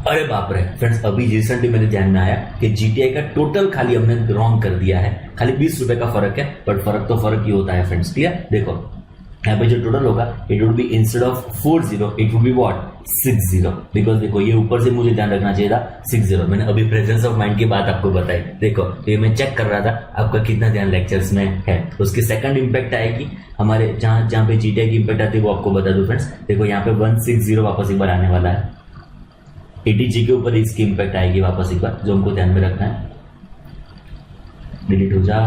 अरे बाप रे फ्रेंड्स, अभी रिसेंटली मेरे ध्यान में आया कि जीटीआई का टोटल खाली हमने रॉन्ग कर दिया है। खाली 20 रुपए का फर्क है, बट फर्क तो फर्क ही होता है फ्रेंड्स। क्लियर, देखो यहाँ पे जो टोटल होगा it would B instead of 40 it would be what 60, because देखो ये ऊपर से मुझे ध्यान रखना चाहिए था 60। मैंने अभी प्रेजेंस ऑफ माइंड की बात आपको बताई। देखो तो ये मैं चेक कर रहा था आपका कितना ध्यान लेक्चर्स में है। उसकी सेकंड इंपैक्ट आएगी हमारे जहां पे जीटीआई की इंपैक्ट आती है वो आपको बता दो फ्रेंड्स। देखो यहाँ पे 160 वापस एक बार आने वाला है। 80G के ऊपर इसकी इंपैक्ट आएगी वापस एक बार, जो हमको ध्यान में रखना है। डिलीट हो जा,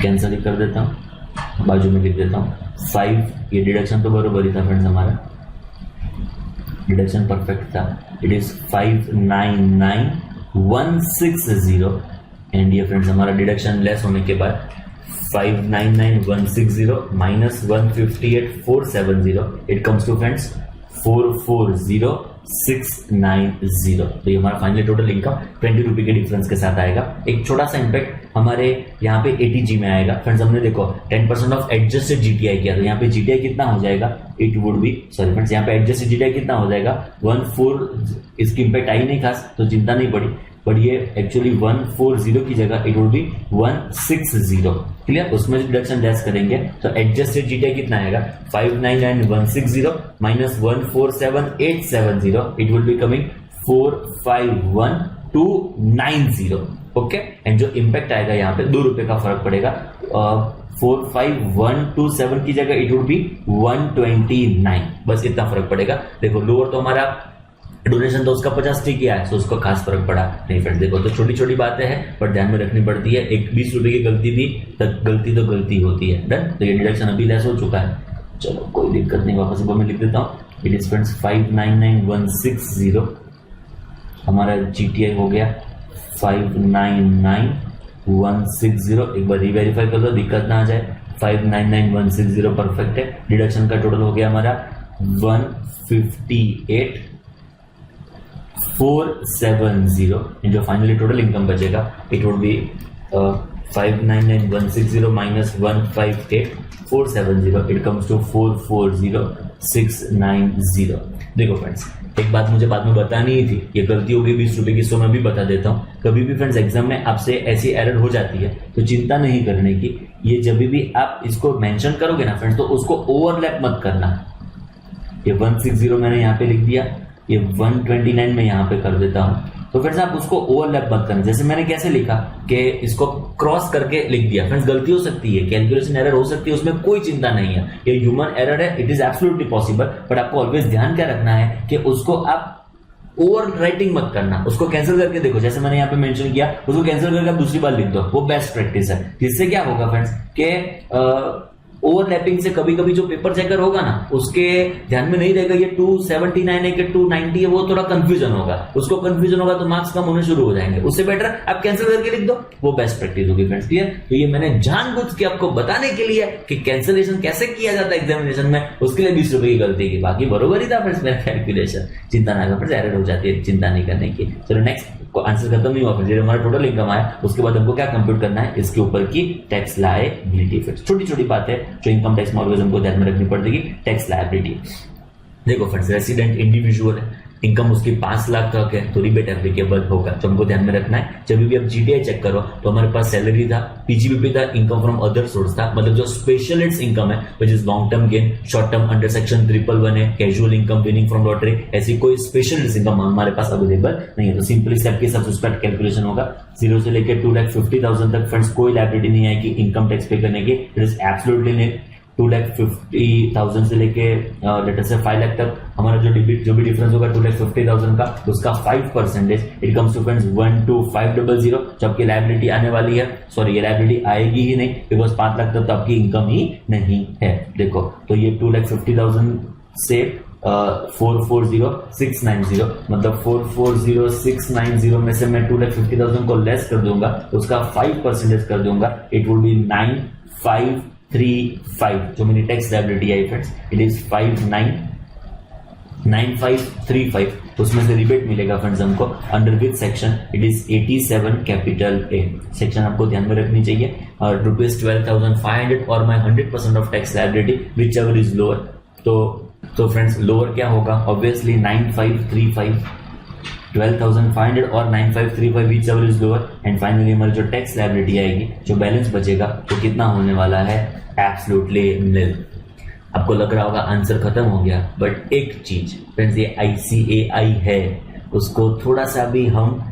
कैंसिल कर देता हूँ, बाजू में लिख देता हूँ 5। ये डिडक्शन तो बरोबर ही था फ्रेंड्स, हमारा डिडक्शन परफेक्ट था। इट इज 599,160 एंड ये फ्रेंड्स हमारा डिडक्शन लेस होने के बाद 599,160 minus 158,470 it comes to friends 440,690। तो ये हमारा फाइनली टोटल इनकम 20 रुपए के डिफरेंस के साथ आएगा। एक छोटा सा इंपैक्ट हमारे यहाँ पे 80G में आएगा फ्रेंड्स। हमने देखो 10% ऑफ एडजस्टेड जीटीआई किया, तो यहाँ पे जीटीआई कितना हो जाएगा, it would B sorry friends, यहाँ पे एडजस्टेड जीटीआई कितना हो जाएगा 14। इसकी इंपैक्ट आई नहीं खास, तो चिंता नहीं पड़ी, बट ये एक्चुअली 140 की जगह इट वुड बी 160। क्लियर, उसमें डिडक्शन लेस करेंगे तो एडजस्टेड जीटीआई कितना आएगा 599,160 minus 147,870 it will be coming 451,290। Okay, and जो इंपैक्ट आएगा यहाँ पे 2 रुपए का फर्क पड़ेगा। 45127 की जगह इट वुड बी 129, बस इतना फर्क पड़ेगा। देखो लोअर तो हमारा डोनेशन तो उसका 50 किया है, तो उसको खास फर्क पड़ा नहीं फ्रेंड्स। देखो तो छोटी छोटी बातें हैं पर ध्यान में रखनी पड़ती है। एक 20 रुपए की गलती भी गलती तो गलती होती है। डन। तो ये डिडक्शन अभी लेस हो चुका है, चलो कोई दिक्कत नहीं, वापस मैं लिख देता हूँ। इट इज फ्रेंड्स 599160, हमारा GTI हो गया 599160। एक बार रीवेरीफाई कर लो, दिक्कत ना आ जाए। 599160 परफेक्ट है। डिडक्शन का टोटल हो गया हमारा 158,470। जो फाइनली टोटल इनकम बचेगा it would be 599160 minus 158,470, it comes to 440,690। देखो फ्रेंड्स, एक बात मुझे बाद में बतानी ही थी, ये गलती होगी 20 रुपए की, सो मैं भी बता देता हूँ। कभी भी फ्रेंड्स एग्जाम में आपसे ऐसी एरर हो जाती है तो चिंता नहीं करने की। ये जब भी आप इसको मेंशन करोगे ना फ्रेंड्स, तो उसको ओवरलैप मत करना। ये 160 मैंने यहाँ पे लिख दिया, ये 129 में यहाँ पे कर देता हूँ, तो फ्रेंड्स आप उसको ओवरलैप मत करना। जैसे मैंने कैसे लिखा कि इसको क्रॉस करके लिख दिया। फ्रेंड्स गलती हो सकती है, कैलकुलेशन एरर हो सकती है, उसमें कोई चिंता नहीं है। ये ह्यूमन एरर है, it is absolutely possible, but आपको ऑलवेज ध्यान क्या रखना है कि उसको आप ओवर राइटिंग मत करना, उसको कैंसिल करके देखो। जैसे मैंने यहाँ पे मेंशन किया, उसको कैंसिल करके आप दूसरी बार लिख दो, वो बेस्ट प्रैक्टिस है। जिससे क्या होगा फ्रेंड्स के ओवरलैपिंग से कभी कभी जो पेपर चेकर होगा ना, उसके ध्यान में नहीं रहेगा ये 279 है कि 290 है, वो थोड़ा कंफ्यूजन होगा। उसको कंफ्यूजन होगा तो मार्क्स कम होने शुरू हो जाएंगे। उससे बेटर आप कैंसिल करके लिख दो, वो बेस्ट प्रैक्टिस होगी फ्रेंड्स। क्लियर? तो ये मैंने जानबूझ के आपको बताने के लिए कि कैंसिलेशन कैसे किया जाता है एग्जामिनेशन में, उसके लिए 20 रुपए की गलती की। बाकी बरोबर ही था फ्रेंड्स मेरा कैलकुलेशन, चिंता ना करो, एरर हो जाती है, चिंता नहीं करने की। चलो नेक्स्ट आंसर खत्म नहीं हुआ फ्रेंड्स। हमारा टोटल इनकम आया, उसके बाद हमको क्या कंप्यूट करना है, इसके ऊपर की टैक्स लायबिलिटी। फ्रेंड्स छोटी छोटी बातें जो इनकम टैक्स में ऑलवेज हमको ध्यान में रखनी पड़ेगी। टैक्स लायबिलिटी देखो फ्रेंड्स, रेसिडेंट इंडिविजुअल है, इनकम उसकी 5 लाख तक है तो रिबेट एप्लीकेबल होगा, तो हमको ध्यान में रखना है। जब भी आप GTI चेक करो तो हमारे पास सैलरी था, PGBP था, इनकम फ्रॉम अदर सोर्स था, मतलब जो स्पेशलिस्ट इनकम है which is long term gain, short term under section 111 है, casual income, winning from lottery, ऐसी कोई स्पेशलिस्ट इनकम हमारे पास अवेलेबल नहीं है। तो सिंपली स्टेप के साथ उसका कैलकुलेशन होगा 0 से लेकर 2,50,000 तक फ्रेंड्स कोई लायबिलिटी नहीं आएगी इनकम टैक्स पे करने की। इट इज एब्सोल्युटली नील। 2,50,000 से लेके लेटर से 5 लाख तक हमारा जो भी डिफरेंस होगा 2,50,000 का, उसका 5% इट कम्स टू फ्रेंड्स 12500। जबकि लायबिलिटी आने वाली है, सॉरी ये लायबिलिटी आएगी ही नहीं, बिकॉज 5 लाख तक तो आपकी इनकम ही नहीं है। देखो तो ये 2,50,000 से 440,690, मतलब 440,690 में से मैं 2,50,000 को लेस कर दूंगा, तो उसका 5% कर दूंगा, इट विल बी 9,535। जो मेरी tax liability I friends, it is 5,9,9535। उसमें से रिबेट मिलेगा फ्रेंड्स हमको under which section, it is 87 capital A section, आपको ध्यान में रखनी चाहिए। और ₹12,500 और माई 100% of tax liability which ever is lower. तो फ्रेंड्स लोअर क्या होगा, ऑब्वियसली 9,535, 12,500 और 9,535 which ever is lower. And finally हमारी जो टैक्स लायबिलिटी आएगी, जो बैलेंस बचेगा, तो कितना होने वाला है, एब्सोल्युटली निल। आपको लग रहा होगा आंसर खत्म हो गया, बट एक चीज फ्रेंड्स, ये ICAI है, उसको थोड़ा सा भी हम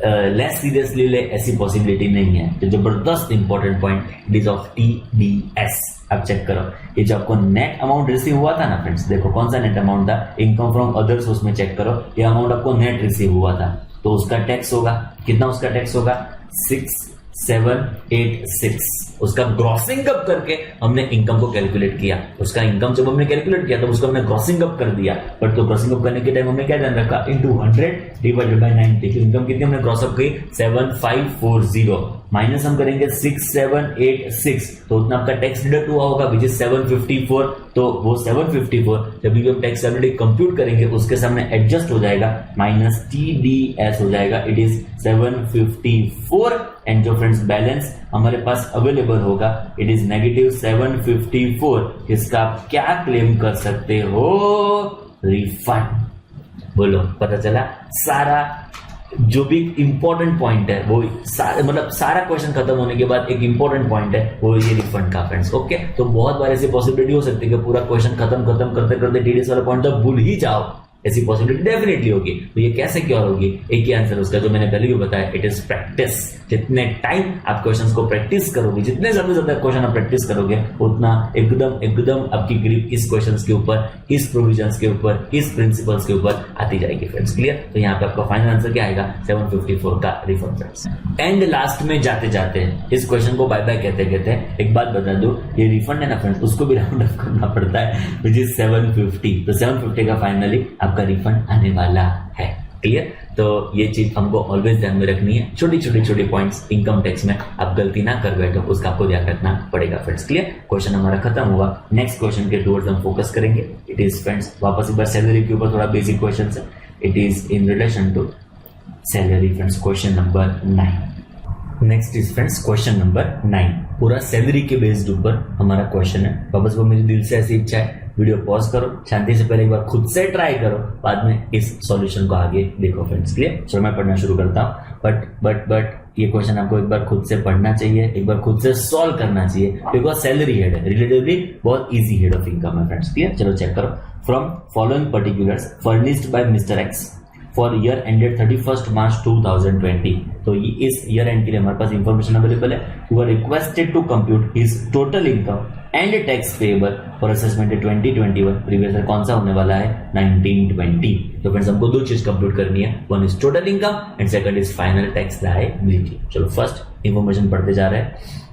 लेस सीरियसली ले, ऐसी पॉसिबिलिटी नहीं है। तो जबरदस्त important point, it is of TDS। आप चेक करो, ये जो आपको नेट अमाउंट रिसीव हुआ था ना फ्रेंड्स, देखो कौन सा नेट अमाउंट था, इनकम फ्रॉम अदर सोर्स में चेक करो, ये अमाउंट आपको नेट रिसीव हुआ था, तो उसका टैक्स होगा कितना, उसका टैक्स होगा 6,786। उसका ग्रॉसिंग अप करके हमने इनकम को कैलकुलेट किया, उसका इनकम जब हमने कैलकुलेट किया तो उसको हमने ग्रॉसिंग अप कर दिया। बट तो ग्रॉसिंग अप करने के टाइम हमने क्या ध्यान रखा, into 100 डिवाइडेड बाय 90। इनकम कितनी हमने ग्रॉस अप की, 7,540 माइनस हम करेंगे 6,786, तो उतना आपका टैक्स डिडक्ट हुआ होगा विच इज 754। तो वो 754 जब भी हम टैक्स लायबिलिटी कंप्यूट करेंगे उसके सामने एडजस्ट हो जाएगा, माइनस TDS हो जाएगा, इट इज 754। एंड जो फ्रेंड्स बैलेंस हमारे पास अवेलेबल होगा, इट इज -754। इसका आप क्या क्लेम कर सकते हो, रिफंड। बोलो, पता चला सारा जो भी इंपॉर्टेंट पॉइंट है वो मतलब सारा क्वेश्चन खत्म होने के बाद एक इंपॉर्टेंट पॉइंट है वो ये रिफंड का फ्रेंड्स। ओके, तो बहुत बार ऐसी पॉसिबिलिटी हो सकती है कि पूरा क्वेश्चन खत्म करते करते TDS वाला पॉइंट तो भूल ही जाओ, ऐसी पॉसिबिलिटी डेफिनेटली होगी। तो ये कैसे क्योर होगी, एक ही आंसर उसका जो मैंने पहले भी बताया, इट इज प्रैक्टिस। जितने टाइम आप क्वेश्चंस को प्रैक्टिस करोगे, जितने ज्यादा क्वेश्चन आप प्रैक्टिस करोगे, उतना एकदम आपकी ग्रिप इस क्वेश्चंस के ऊपर, इस प्रोविजंस के ऊपर, इस प्रिंसिपल्स के ऊपर आती जाएगी फ्रेंड्स। क्लियर? तो यहाँ पे आपका फाइनल आंसर क्या आएगा, 754 का रिफंड फ्रेंड्स। एंड लास्ट में जाते जाते इस क्वेश्चन को बाय बाय कहते एक बात बता दो, ये रिफंड है ना फ्रेंड्स, उसको भी राउंड अप करना पड़ता है, विच इज 750। तो 750 का फाइनली आपका रिफंड आने वाला है। क्लियर? तो ये चीज हमको ऑलवेज ध्यान में रखनी है। छोटी पॉइंट्स इनकम टैक्स में आप गलती ना कर बैठो, उसका आपको ध्यान रखना पड़ेगा फ्रेंड्स। क्लियर? क्वेश्चन हमारा खत्म हुआ। नेक्स्ट क्वेश्चन के टुवर्ड्स हम फोकस करेंगे। इट इज फ्रेंड्स, वापस एक बार सैलरी के ऊपर थोड़ा बेसिक क्वेश्चन है। It is in relation to salary friends, question number 9। Next is friends question number 9, पूरा सैलरी के बेस्ड ऊपर हमारा क्वेश्चन है। वापस वो मेरी दिल से ऐसी इच्छा है, वीडियो पॉज करो, शांति से पहले एक बार खुद से ट्राई करो, बाद में इस सॉल्यूशन को आगे देखो फ्रेंड्स। क्लियर? चलो मैं पढ़ना शुरू करता हूँ। बट ये क्वेश्चन आपको एक बार खुद से पढ़ना चाहिए, एक बार खुद से सॉल्व करना चाहिए, बिकॉज सैलरी हेड है, रिलेटिवली बहुत इजी हेड ऑफ इनकम है फ्रेंड्स। क्लियर? चलो चेक करो। From following particulars furnished by mister X for year ended 31 March 2020। तो ये इस ईयर एंड के लिए हमारे पास इंफॉर्मेशन अवेलेबल है। You are requested to compute his total income and tax payable for assessment 2021। Previous year कौन सा होने वाला है, 1920। तो फ्रेंड्स हमको दो चीज कंप्यूट करनी है, one is total income and second is final tax liability. चलो फर्स्ट इंफॉर्मेशन पढ़ते जा रहे हैं।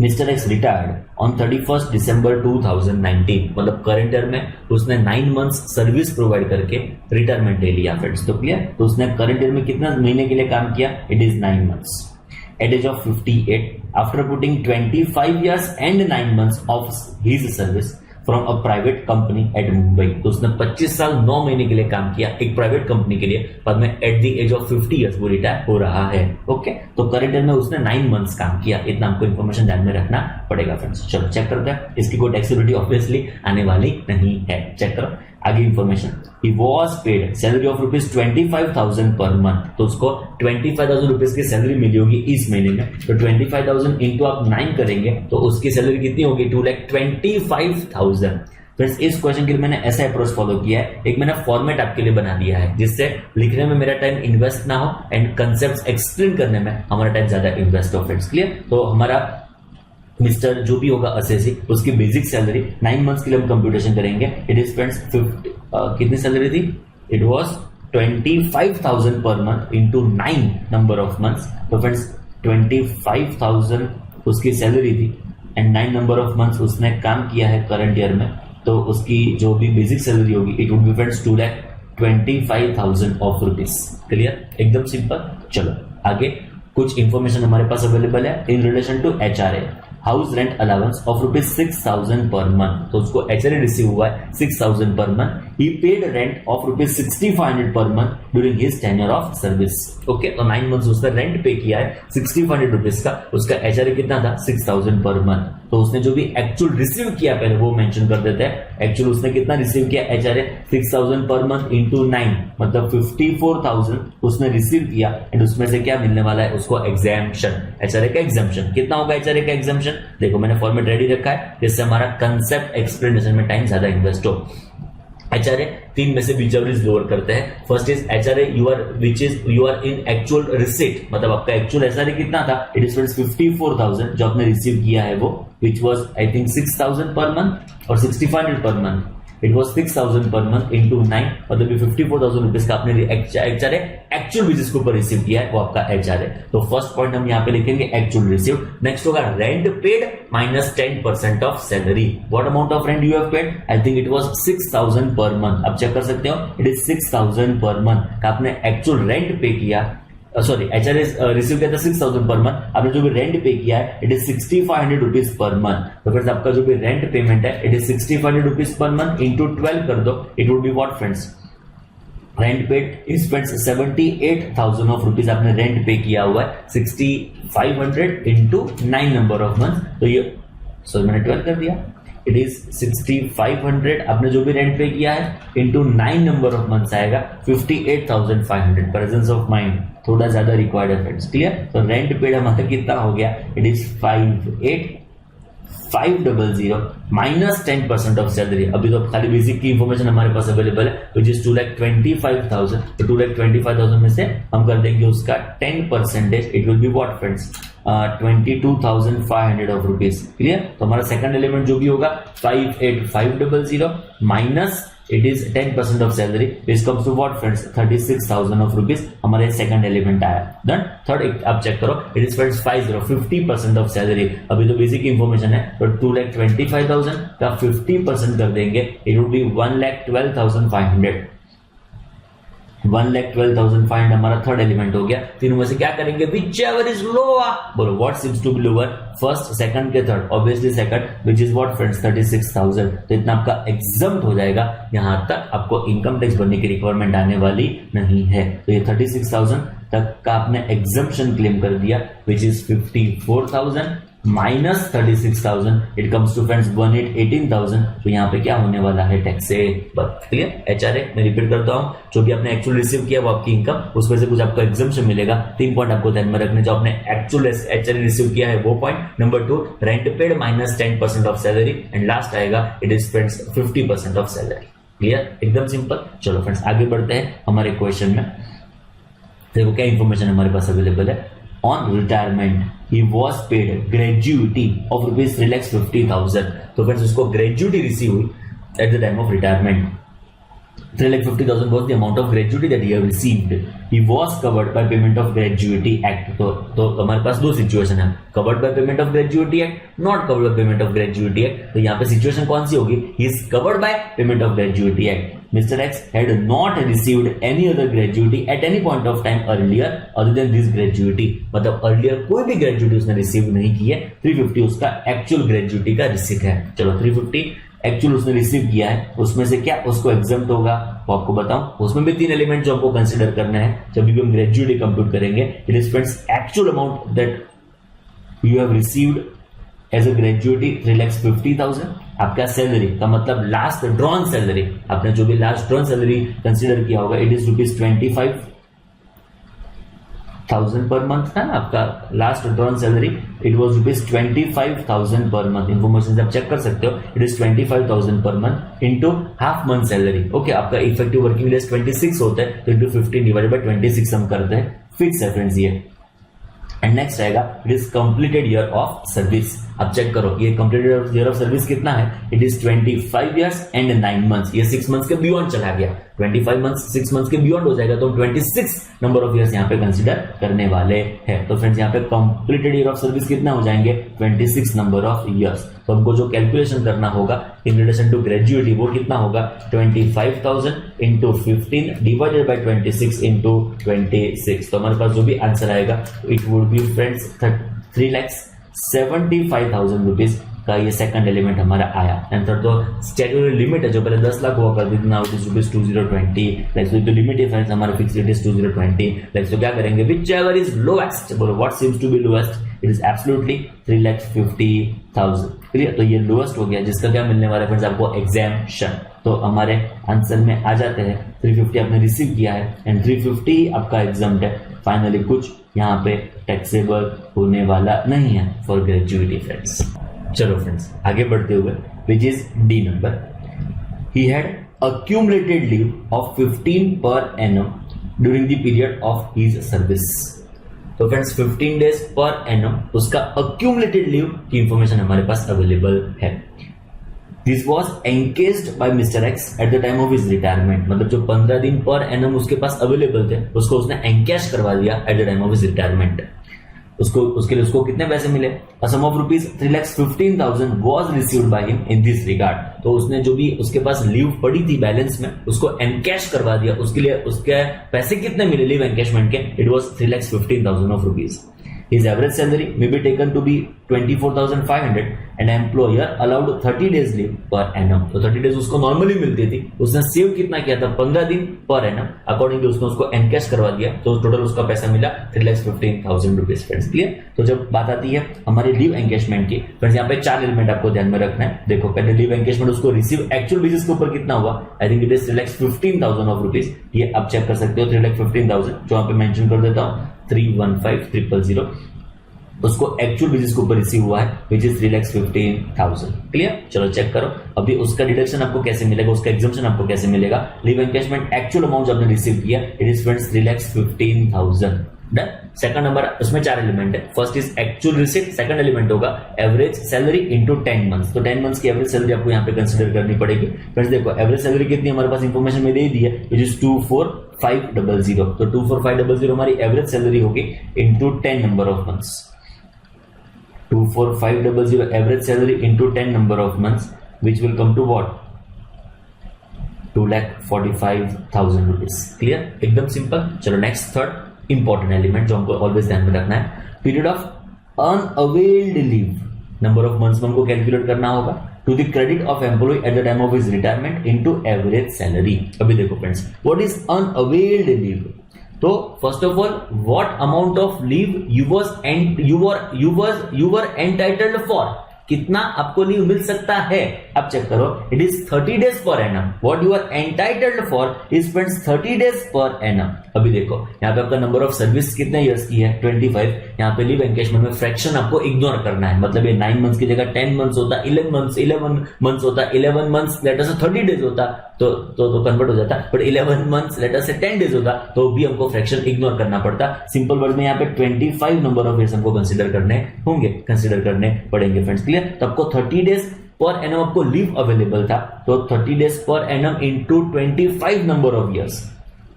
मिस्टर एक्स रिटायर्ड ऑन 31 दिसंबर 2019, मतलब करंट ईयर में उसने 9 मंथ्स सर्विस प्रोवाइड करके रिटायरमेंट ले लिया फ्रेंड्स। तो क्लियर? तो उसने करंट ईयर में कितना महीने के लिए काम किया, it is 9 months at age of 58 after putting 25 years and 9 months of his service from a private company at Mumbai. तो उसने 25 साल 9 महीने के लिए काम किया एक प्राइवेट कंपनी के लिए, बाद में at the age of 50 years वो रिटायर हो रहा है। ओके, तो करंट ईयर में उसने 9 मंथ्स काम किया, इतना आपको इन्फॉर्मेशन ध्यान में रखना पड़ेगा फ्रेंड्स। चलो चेक करते हैं, इसकी कोई टैक्सेबिलिटी ऑब्वियसली आने वाली नहीं है। चेक करो आगे information. He was paid salary of ₹25,000 per month. तो उसको 25,000 रुपीज की सैलरी मिली होगी इस महीने में। तो 25,000 इंटू आप 9 करेंगे तो उसकी सैलरी कितनी होगी, 2,25,000। फ्रेंड्स इस क्वेश्चन के लिए मैंने ऐसा अप्रोच फॉलो किया है, एक मैंने फॉर्मेट आपके लिए बना दिया है जिससे लिखने में मेरा टाइम इन्वेस्ट ना हो एंड कंसेप्ट एक्सप्लेन करने में हमारा टाइम ज्यादा इन्वेस्ट हो फ्रेंड्स। क्लियर? तो हमारा मिस्टर जो भी होगा असेसी, उसकी बेसिक सैलरी 9 मंथ्स के लिए हम कंप्यूटेशन करेंगे। इट इज फ्रेंड्स कितनी सैलरी थी, it was 25,000 per month into 9 number of months. तो फ्रेंड्स 25,000 उसकी सैलरी थी एंड 9 नंबर ऑफ मंथ्स उसने काम किया है करंट ईयर में, तो उसकी जो भी बेसिक सैलरी होगी it would be friends 2,25,000 of rupees. Clear? एकदम सिंपल। चलो आगे कुछ इंफॉर्मेशन हमारे पास अवेलेबल है in relation to HRA, house rent allowance of ₹6,000 per month. तो उसको HRA रिसीव हुआ है 6,000 per month. He paid rent of ₹6,500 per month during his tenure of service. Okay, तो 9 मंथ्स उसने रेंट पे किया है 6,500 रुपीज का, उसका HRA कितना था, 6,000 पर मंथ। तो उसने जो भी एक्चुअल रिसीव किया पहले वो मेंशन कर देते हैं। एक्चुअल उसने कितना रिसीव किया HRA, 6,000 पर मंथ इंटू 9, मतलब 54,000 उसने रिसीव किया एंड उसमें से क्या मिलने वाला है उसको, एग्जाम्पशन। HRA का एग्जाम्पशन कितना होगा, HRA का एग्जाम्पशन देखो मैंने फॉर्मेट रेडी रखा है जिससे हमारा कंसेप्ट एक्सप्लेनेशन में टाइम ज्यादा इन्वेस्ट हो। HRA 3 में से whichever is लोअर करते हैं। First is HRA you are in actual receipt, मतलब आपका एक्चुअल HRA कितना था, इट इज 54,000 जो आपने रिसीव किया है वो, which was I think 6,000 per month और 6,500 per month. It was 6,000 per month into 9, मतलब 54,000 रुपीज का आपने HRA एक्चुअल बेसिस के ऊपर रिसीव किया है, वो आपका HRA। तो फर्स्ट पॉइंट हम यहाँ पे लिखेंगे एक्चुअल रिसीव। नेक्स्ट होगा rent paid minus 10% of salary. What amount of rent you have paid, I think it was 6,000 per month. आप चेक कर सकते हो, इट इज 6,000 पर मंथ का आपने एक्चुअल रेंट पे किया, सॉरी HRA रिसीव किया था 6,000 पर मंथ, आपने जो भी रेंट पे किया है it is 6,500 rupees per month. तो फ्रेंड्स आपका जो भी रेंट पेमेंट है it is 6,500 rupees per month into 12 कर दो, it would B what friends, rent paid is friends 78,000 of rupees आपने रेंट पे किया हुआ है, 6,500 इंटू 9 नंबर ऑफ मंथ। तो ये सॉरी मैंने 12 कर दिया, इट इज 6,500 आपने जो भी रेंट पे किया है इंटू 9 नंबर ऑफ मंथ्स आएगा 58,500। प्रेजेंस ऑफ माइंड थोड़ा ज्यादा रिक्वायर्ड है फ्रेंड्स। क्लियर? तो रेंट पेड हमारा कितना हो गया, it is 500 minus 10% of salary. अभी तो खाली बेसिक की इंफॉर्मेशन हमारे पास अवेलेबल है विच इज 2,25,000। तो 2,25,000 में से हम कर देंगे उसका 10%। It will be what friends 22,500 of rupees. Clear? तो हमारा सेकंड एलिमेंट जो भी होगा 58,500 minus it is 10% of salary, this comes to what friends 36,000 of rupees. हमारे सेकंड एलिमेंट आया। देन थर्ड आप चेक करो, it is friends 50% of salary. अभी तो बेसिक इंफॉर्मेशन है, तो 2,25,000 का 50% कर देंगे, इट वुड बी 1,12,500। 1,12,500 हमारा थर्ड एलिमेंट हो गया। तीनों में से क्या करेंगे? whichever is lower। बोलो what seems to be lower? First, second के third, obviously second which is what friends 36,000। तो इतना आपका एग्जम्प्ट हो जाएगा। यहां तक आपको इनकम टैक्स भरने की रिक्वायरमेंट आने वाली नहीं है। तो ये 36,000 तक का आपने एग्जम्पशन क्लेम कर दिया which is 54,000 minus 36,000, it comes to friends 18,000। तो यहाँ पे क्या होने वाला है? टैक्सेबल। क्लियर? HRA मैं रिपीट करता हूँ, जो भी आपने एक्चुअल रिसीव किया वो आपकी इनकम, उसमें से कुछ आपको एग्जम्पशन मिलेगा। 3 पॉइंट आपको ध्यान में रखने, जो आपने एक्चुअल HRA रिसीव किया है वो point. Number 2 rent paid minus 10% of salary, and last आएगा it is friends 50% of salary. Clear? एकदम सिंपल। चलो फ्रेंड्स आगे बढ़ते हैं हमारे क्वेश्चन में। देखो क्या इंफॉर्मेशन हमारे पास अवेलेबल है। On retirement, he was paid gratuity of rupees 3,50,000। तो फ्रेंड्स उसको ग्रेजुटी रिसीव हुई at the time of retirement। 3,50,000 was the amount of gratuity that he have received. He was covered by payment of gratuity act। तो हमारे पास दो situation है, covered by payment of gratuity act, not covered by payment of gratuity act। तो यहाँ पे situation कौन सी होगी? He is covered by payment of gratuity act। Mr. X had not received any other gratuity at any point of time earlier other than this gratuity। मतलब earlier कोई भी gratuity उसने receive नहीं की है। 350 उसका एक्चुअल ग्रेजुटी का रिसिक है। चलो 350 एक्चुअल उसने रिसीव किया है, उसमें से क्या उसको एग्जम्प्ट होगा वो आपको बताऊं। उसमें भी 3 एलिमेंट जो हमको कंसीडर करना है जब भी हम ग्रेजुटी कंप्यूट करेंगे। It is friends actual amount that you have received as a gratuity 3,50,000। आपका सैलरी का मतलब लास्ट ड्रॉन सैलरी, आपने जो भी लास्ट ड्रॉन सैलरी कंसीडर किया होगा, it is rupees 25,000 per month था ना आपका last drawn salary. It was rupees 25,000 per month. Information आप चेक कर सकते हो। It is 25,000 per month into half month salary. Okay, आपका इफेक्टिव वर्किंग डेज 26 होता है, तो इनटू 15 डिवाइडेड बाय 26 हम करते हैं। फिक्स है फ्रेंड्स ये। एंड नेक्स्ट आएगा it is completed year of service. अब चेक करो ये कंप्लीटेड ईयर ऑफ सर्विस कितना है? It is 25 years and 9 months. ये 6 मंथ्स के बियॉन्ड चला गया। 25 मंथ्स 6 मंथ्स के बियॉन्ड हो जाएगा, तो 26 नंबर ऑफ ईयर्स यहाँ पे कंसीडर करने वाले हैं। तो फ्रेंड्स यहाँ पे कंप्लीटेड ईयर ऑफ सर्विस कितना हो जाएंगे? 26 नंबर ऑफ ईयर्स। तो हमको जो कैलकुलेशन करना होगा इन रिलेशन टू ग्रेजुएटी वो कितना होगा? 25,000 इंटू 15 डिवाइडेड बाई 26 इंटू 26। तो हमारे पास जो भी आंसर आएगा it would be friends 3,75,000 rupees का ये सेकंड एलिमेंट हमारा आया। एंड थर्ड तो स्टैट्यूटरी लिमिट है जो पहले 10 लाख हुआ करती थी, now it is rupees 2020। Like तो लिमिट है फ्रेंड्स हमारा फिक्स रेट इज 2020। लाइक तो क्या करेंगे? whichever is lowest, बोलो what seems to be lowest? It is absolutely 3,50,000। Clear? तो ये लोएस्ट हो गया, जिसका क्या मिलने वाला है फ्रेंड्स आपको? एग्जाम्पशन। तो हमारे आंसर में आ जाते हैं 350 आपने रिसीव किया है एंड 350 आपका एग्जाम्प्ट है। फाइनली कुछ यहाँ पे टैक्सेबल होने वाला नहीं है फॉर ग्रेजुएटी फ्रेंड्स। चलो फ्रेंड्स आगे बढ़ते हुए which is D number. He had accumulated leave of 15 per annum during the period of his service। तो फ्रेंड्स 15 डेज पर एनम उसका accumulated leave की इंफॉर्मेशन हमारे पास अवेलेबल है। This was encashed by Mr. X at the time of his retirement। मतलब जो 15 दिन per annum उसके पास अवेलेबल थे उसको उसने एनकैश करवा दिया at the time of his retirement। उसके लिए उसको कितने पैसे मिले? A sum of rupees 3,15,000 was received by him in this regard। तो उसने जो भी उसके पास लीव पड़ी थी बैलेंस में उसको एनकैश करवा दिया। उसके लिए उसके पैसे कितने मिले लीव एनकैशमेंट के? It was 3,15,000 of rupees. His average salary may be taken to be 24,500 and employer allowed 30 days leave per annum। तो 30 डेज उसको नॉर्मली मिलती थी, उसने सेव कितना किया था? 15 दिन पर एनम। अकॉर्डिंगली उसने उसको एनकैश करवा दिया, तो टोटल उसका पैसा मिला 3,15,000 रुपीज। Friends clear? तो जब बात आती है हमारे लीव एनकैशमेंट की, फ्रेंड्स यहाँ पे 4 एलिमेंट आपको ध्यान में रखना है। देखो पहले लीव एनकैशमेंट उसको रिसीव एक्चुअल बेसिस के ऊपर कितना हुआ? आई think it is 3,15,000 of rupees. ये आप चेक कर सकते हो 3,15,000, जो यहाँ पे मेंशन कर देता हूँ 315,000। उसको एक्चुअल बेसिस के ऊपर रिसीव हुआ है विच इज 3,15,000। क्लियर? चलो चेक करो अभी उसका डिडक्शन आपको कैसे मिलेगा, उसका एग्जम्पशन आपको कैसे मिलेगा। लीव एनकैशमेंट एक्चुअल अमाउंट आपने रिसीव किया, it is friends 3,15,000। Done. Second number, उसमें 4 एलिमेंट है। First is actual receipt, second element होगा एवरेज सैलरी इनटू 10 मंथ्स। तो 10 मंथ्स की एवरेज सैलरी आपको यहाँ पे कंसीडर करनी पड़ेगी। फ्रेंड्स देखो एवरेज सैलरी कितनी हमारे पास इंफॉर्मेशन में दे दी है, विच इज 24,500। तो 24,500 हमारी एवरेज सैलरी होगी into 10 number of months. 24,500 average salary into 10 number of months which will come to what, 2,45,000 rupees. Clear? एकदम सिंपल। चलो नेक्स्ट थर्ड इंपॉर्टेंट एलिमेंट जो हमको ऑलवेज ध्यान में रखना है, period of unavailed leave. Number of months में हमको कैलकुलेट करना होगा to the credit of employ at the time of his retirement into average salary. अभी देखो friends, what is unavailed leave? तो first of all what amount of leave you were entitled for, कितना आपको leave मिल सकता है। अब check करो, it is 30 days per annum. What you are entitled for is friends 30 days per annum. अभी देखो यहाँ पे आपका नंबर ऑफ सर्विस कितने इयर्स की है, 25। यहाँ पे लीव एनकैशमेंट में फ्रैक्शन आपको इग्नोर करना है, मतलब ये 9 मंथ्स की जगह 10 मंथ्स होता, 11 मंथ्स होता, 11 मंथ्स लेटर से 30 डेज होता तो कन्वर्ट हो जाता, बट 11 मंथ्स लेटर से 10 डेज होता तो भी हमको फ्रैक्शन इग्नोर करना पड़ता। सिंपल वर्ड में यहाँ पे 25 नंबर ऑफ ईयर्स हमको कंसिडर करने होंगे, कंसिडर करने पड़ेंगे फ्रेंड्स। क्लियर? तो आपको 30 डेज पर एनम आपको लीव अवेलेबल था, तो 30 days per annum into 25 number of years,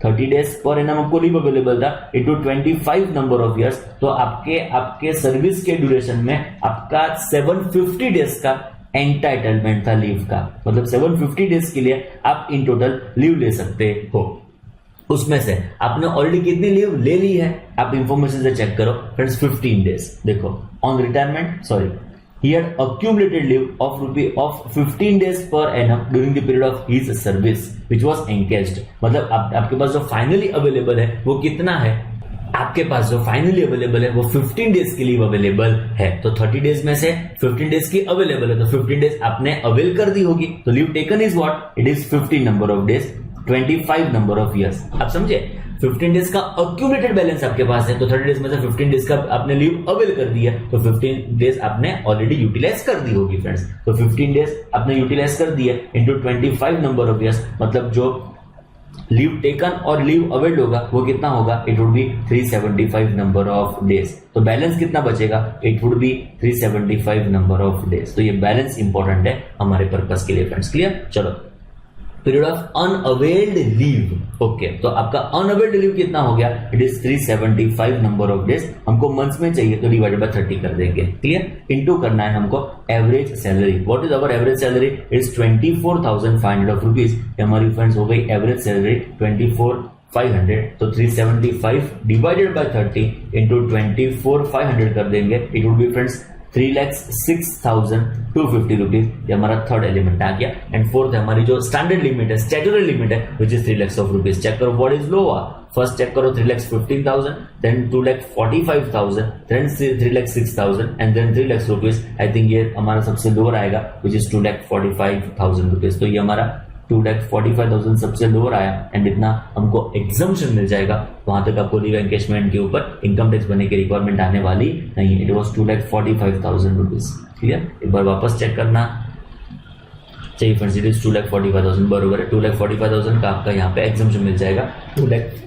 30 days per annum आपको लीव अवेलेबल था इंटू 25 नंबर ऑफ ईयर्स, तो आपके सर्विस के ड्यूरेशन में आपका 750 डेज का एंटाइटलमेंट था लीव का, मतलब 750 डेज के लिए आप इन टोटल लीव ले सकते हो। उसमें से आपने ऑलरेडी कितनी लीव ले ली है, आप इंफॉर्मेशन से चेक करो फ्रेंड्स। 15 डेज। देखो on retirement, sorry, he had accumulated leave of 15 days per annum during the period of his service which was encashed। मतलब आपके पास जो फाइनली अवेलेबल है वो कितना है, आपके पास जो फाइनली अवेलेबल है वो 15 डेज की लीव अवेलेबल है। तो 30 डेज में से 15 डेज की अवेलेबल है, तो 15 डेज आपने अवेल कर दी होगी, तो leave taken is what, it is 15 number of days, 25 number of years. आप समझे? 15 डेज का अक्यूमुलेटेड बैलेंस आपके पास है, तो 30 डेज में से 15 डेज का आपने लीव अवेल कर दिया, तो 15 डेज आपने ऑलरेडी यूटिलाइज कर दी होगी फ्रेंड्स। तो 15 डेज आपने यूटिलाइज कर दिया इंटू 25 नंबर ऑफ ईयर्स, मतलब जो लीव टेकन और लीव अवेल्ड होगा वो कितना होगा, it would B 375 number of days. तो बैलेंस कितना बचेगा, it would B 375 number of days. तो ये बैलेंस इंपॉर्टेंट है हमारे पर्पस के लिए फ्रेंड्स। क्लियर? चलो period of unavailed leave, okay, तो आपका अनअवेल्ड लीव कितना हो गया, it is 375 number of days. हमको मंथ्स में चाहिए तो डिवाइडेड बाय 30 कर देंगे। क्लियर? इनटू करना है हमको average salary. What is our average salary, is 24,500 rupees. हमारी फ्रेंड्स हो गई एवरेज सैलरी 24,500, तो 375 डिवाइडेड बाय 30 इंटू 24,500 कर देंगे, it would be friends 3,06,250 rupees. ये हमारा थर्ड एलिमेंट आ गया। एंड फोर्थ है हमारी जो स्टैंडर्ड लिमिट है, स्टैट्यूटरी लिमिट है, which is 3 lakh of rupees. Check करो what is lower, first check करो 3,15,000, then 2,45,000, then 3,06,000 and then 3 lakh rupees. I think ये हमारा सबसे लोअर आएगा विच इज 2,45,000 रुपीज। तो ये हमारा 2,45,000 सबसे लोअर आया एंड इतना हमको एग्जम्पशन मिल जाएगा। वहां तक आपको लीव एनकैशमेंट के ऊपर इनकम टैक्स भरने की रिक्वायरमेंट आने वाली नहीं है। It was 2,45,000 rupees. क्लियर? एक बार वापस चेक करना चाहिए फ्रेंड्स, इट इज 2,45,000 बरोबर है। 2,45,000 का आपका यहाँ पे एग्जम्पशन मिल जाएगा।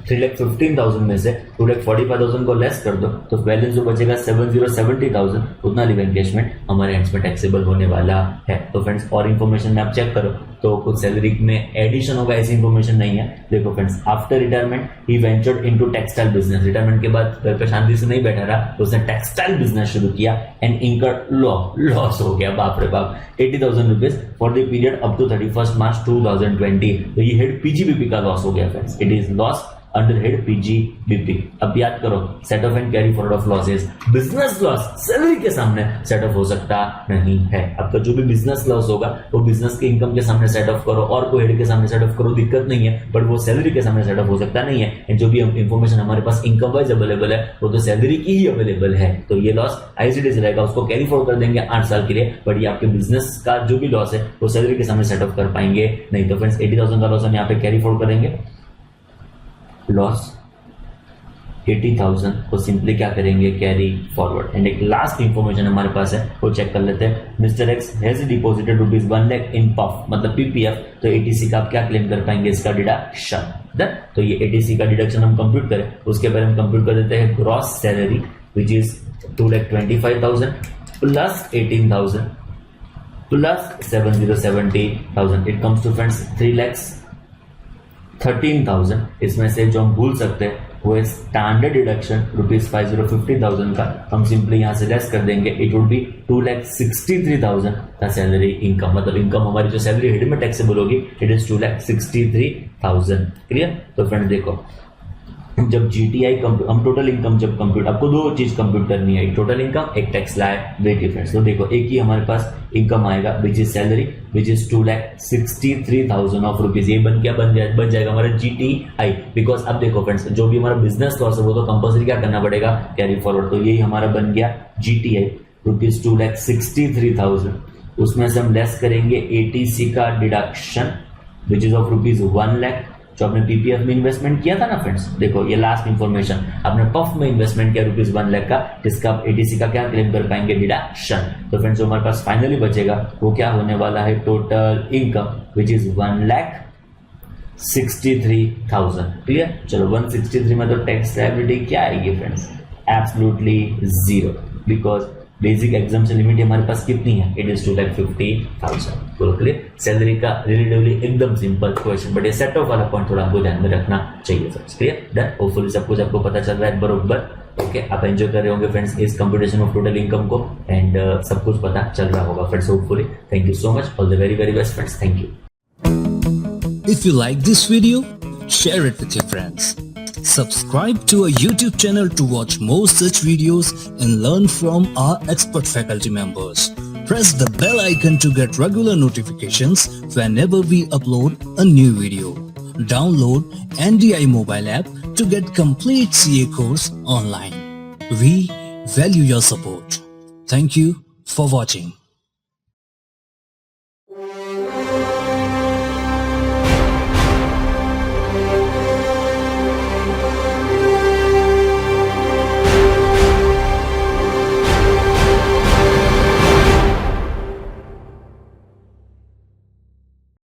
3,15,000 में से 2,45,000 को लेस कर दो तो बैलेंस जो बचेगा 7,070,000, उतना लीव एनकैशमेंट हमारे हैंड्स में टैक्सेबल होने वाला है। तो फ्रेंड्स और इन्फॉर्मेशन में आप चेक करो तो कुछ सैलरी में एडिशन होगा ऐसी इन्फॉर्मेशन नहीं है। देखो friends, after retirement he ventured into textile business. Retirement के बाद घर पे शांति से नहीं बैठा रहा तो उसने टेक्सटाइल बिजनेस शुरू किया एंड इनकर्ड लॉस हो गया, बाप रे बाप, 80,000 rupees for the period up to 31 March 2020। तो ये हेड पीजीबीपी का लॉस हो गया friends. It is loss under head PGBP. अब याद करो, set off and carry forward of losses, business loss salary के सामने सेट ऑफ हो सकता नहीं है। आपका जो भी बिजनेस लॉस होगा वो बिजनेस के इनकम के सामने सेट ऑफ करो और कोई हेड के सामने सेट ऑफ करो, दिक्कत नहीं है, बट वो सैलरी के सामने सेट ऑफ हो सकता नहीं है। एंड जो भी इंफॉर्मेशन हमारे पास इनकम वाइज अवेलेबल है वो तो सैलरी की ही अवेलेबल है। तो ये लॉस एज इट इज रहेगा, उसको कैरी फॉरवर्ड कर देंगे 8 साल के लिए, बट ये आपके बिजनेस का जो भी लॉस है वो सैलरी के सामने सेट ऑफ कर पाएंगे नहीं। तो फ्रेंड्स 80,000 का लॉस हम यहाँ पे कैरी फॉरवर्ड करेंगे, लॉस 80,000 को सिंपली क्या करेंगे, कैरी फॉरवर्ड। एंड एक लास्ट इंफॉर्मेशन हमारे पास है वो चेक कर लेते हैं। Mister x has deposited ₹1 lakh in puff मतलब पीपीएफ, तो एटीसी का आप क्या क्लेम कर पाएंगे, इसका डिडक्शन। तो ये एटीसी का डिडक्शन हम कंप्यूट करें, उसके बारे में कंप्यूट कर देते हैं gross salary which is 2,25,000 plus 18,000 plus 70,000 it comes to friends 3,13,000। इसमें से जो हम भूल सकते हैं वो है स्टैंडर्ड डिडक्शन ₹50,50,000 का, हम सिंपली यहां से लेस कर देंगे, इट वुड बी 2,63,000 का सैलरी इनकम। मतलब इनकम हमारी जो सैलरी हेड में टैक्सेबल होगी इट इज 2,63,000। क्लियर। तो फ्रेंड्स देखो, जब जीटीआई हम टोटल इनकम जब कंप्यूट, आपको दो चीज कंप्यूट करनी है, एक टोटल इनकम, एक टैक्स लायबिलिटी फ्रेंड्स। तो देखो एक ही हमारे पास इनकम आएगा which is salary which is 2,63,000 of rupees. ये बन जाएगा हमारा जीटीआई। बिकॉज अब देखो फ्रेंड्स, जो भी हमारा बिजनेस लॉस है वो तो कंपल्सरी क्या करना पड़ेगा, कैरी फॉरवर्ड। तो यही हमारा बन गया जीटीआई रुपीज 2,63,000। उसमें से हम लेस करेंगे एटीसी का deduction which is of ₹1 lakh, जो आपने पीपीएफ में इन्वेस्टमेंट किया था ना फ्रेंड्स। देखो ये लास्ट इंफॉर्मेशन, आपने पफ में इन्वेस्टमेंट किया ₹1 लाख का, जिसका आप एटीसी का क्या क्लेम कर पाएंगे, डिडक्शन। तो फ्रेंड्स जो हमारे पास फाइनली बचेगा वो क्या होने वाला है, total income which is 1,63,000। Clear. चलो 163 में तो टैक्स लायबिलिटी क्या आएगी friends, absolutely 0, because basic exemption limit हमारे पास कितनी है, इट इज 2,50,000। बोलो क्लियर। सैलरी का रिलेटिवली एकदम सिंपल क्वेश्चन, बट ये सेट ऑफ वाला पॉइंट थोड़ा आपको ध्यान में रखना चाहिए। Clear done. होपफुली सब कुछ आपको पता चल रहा है बरोबर। ओके आप एंजॉय कर रहे होंगे फ्रेंड्स इस कंप्यूटेशन ऑफ टोटल इनकम को, एंड सब कुछ पता चल रहा होगा friends hopefully. Thank you so much, all the very very best friends, thank you. If you like this video, share it with your friends. Subscribe to our YouTube channel to watch more such videos and learn from our expert faculty members. Press the bell icon to get regular notifications whenever we upload a new video. Download NDI mobile app to get complete CA course online. We value your support. Thank you for watching.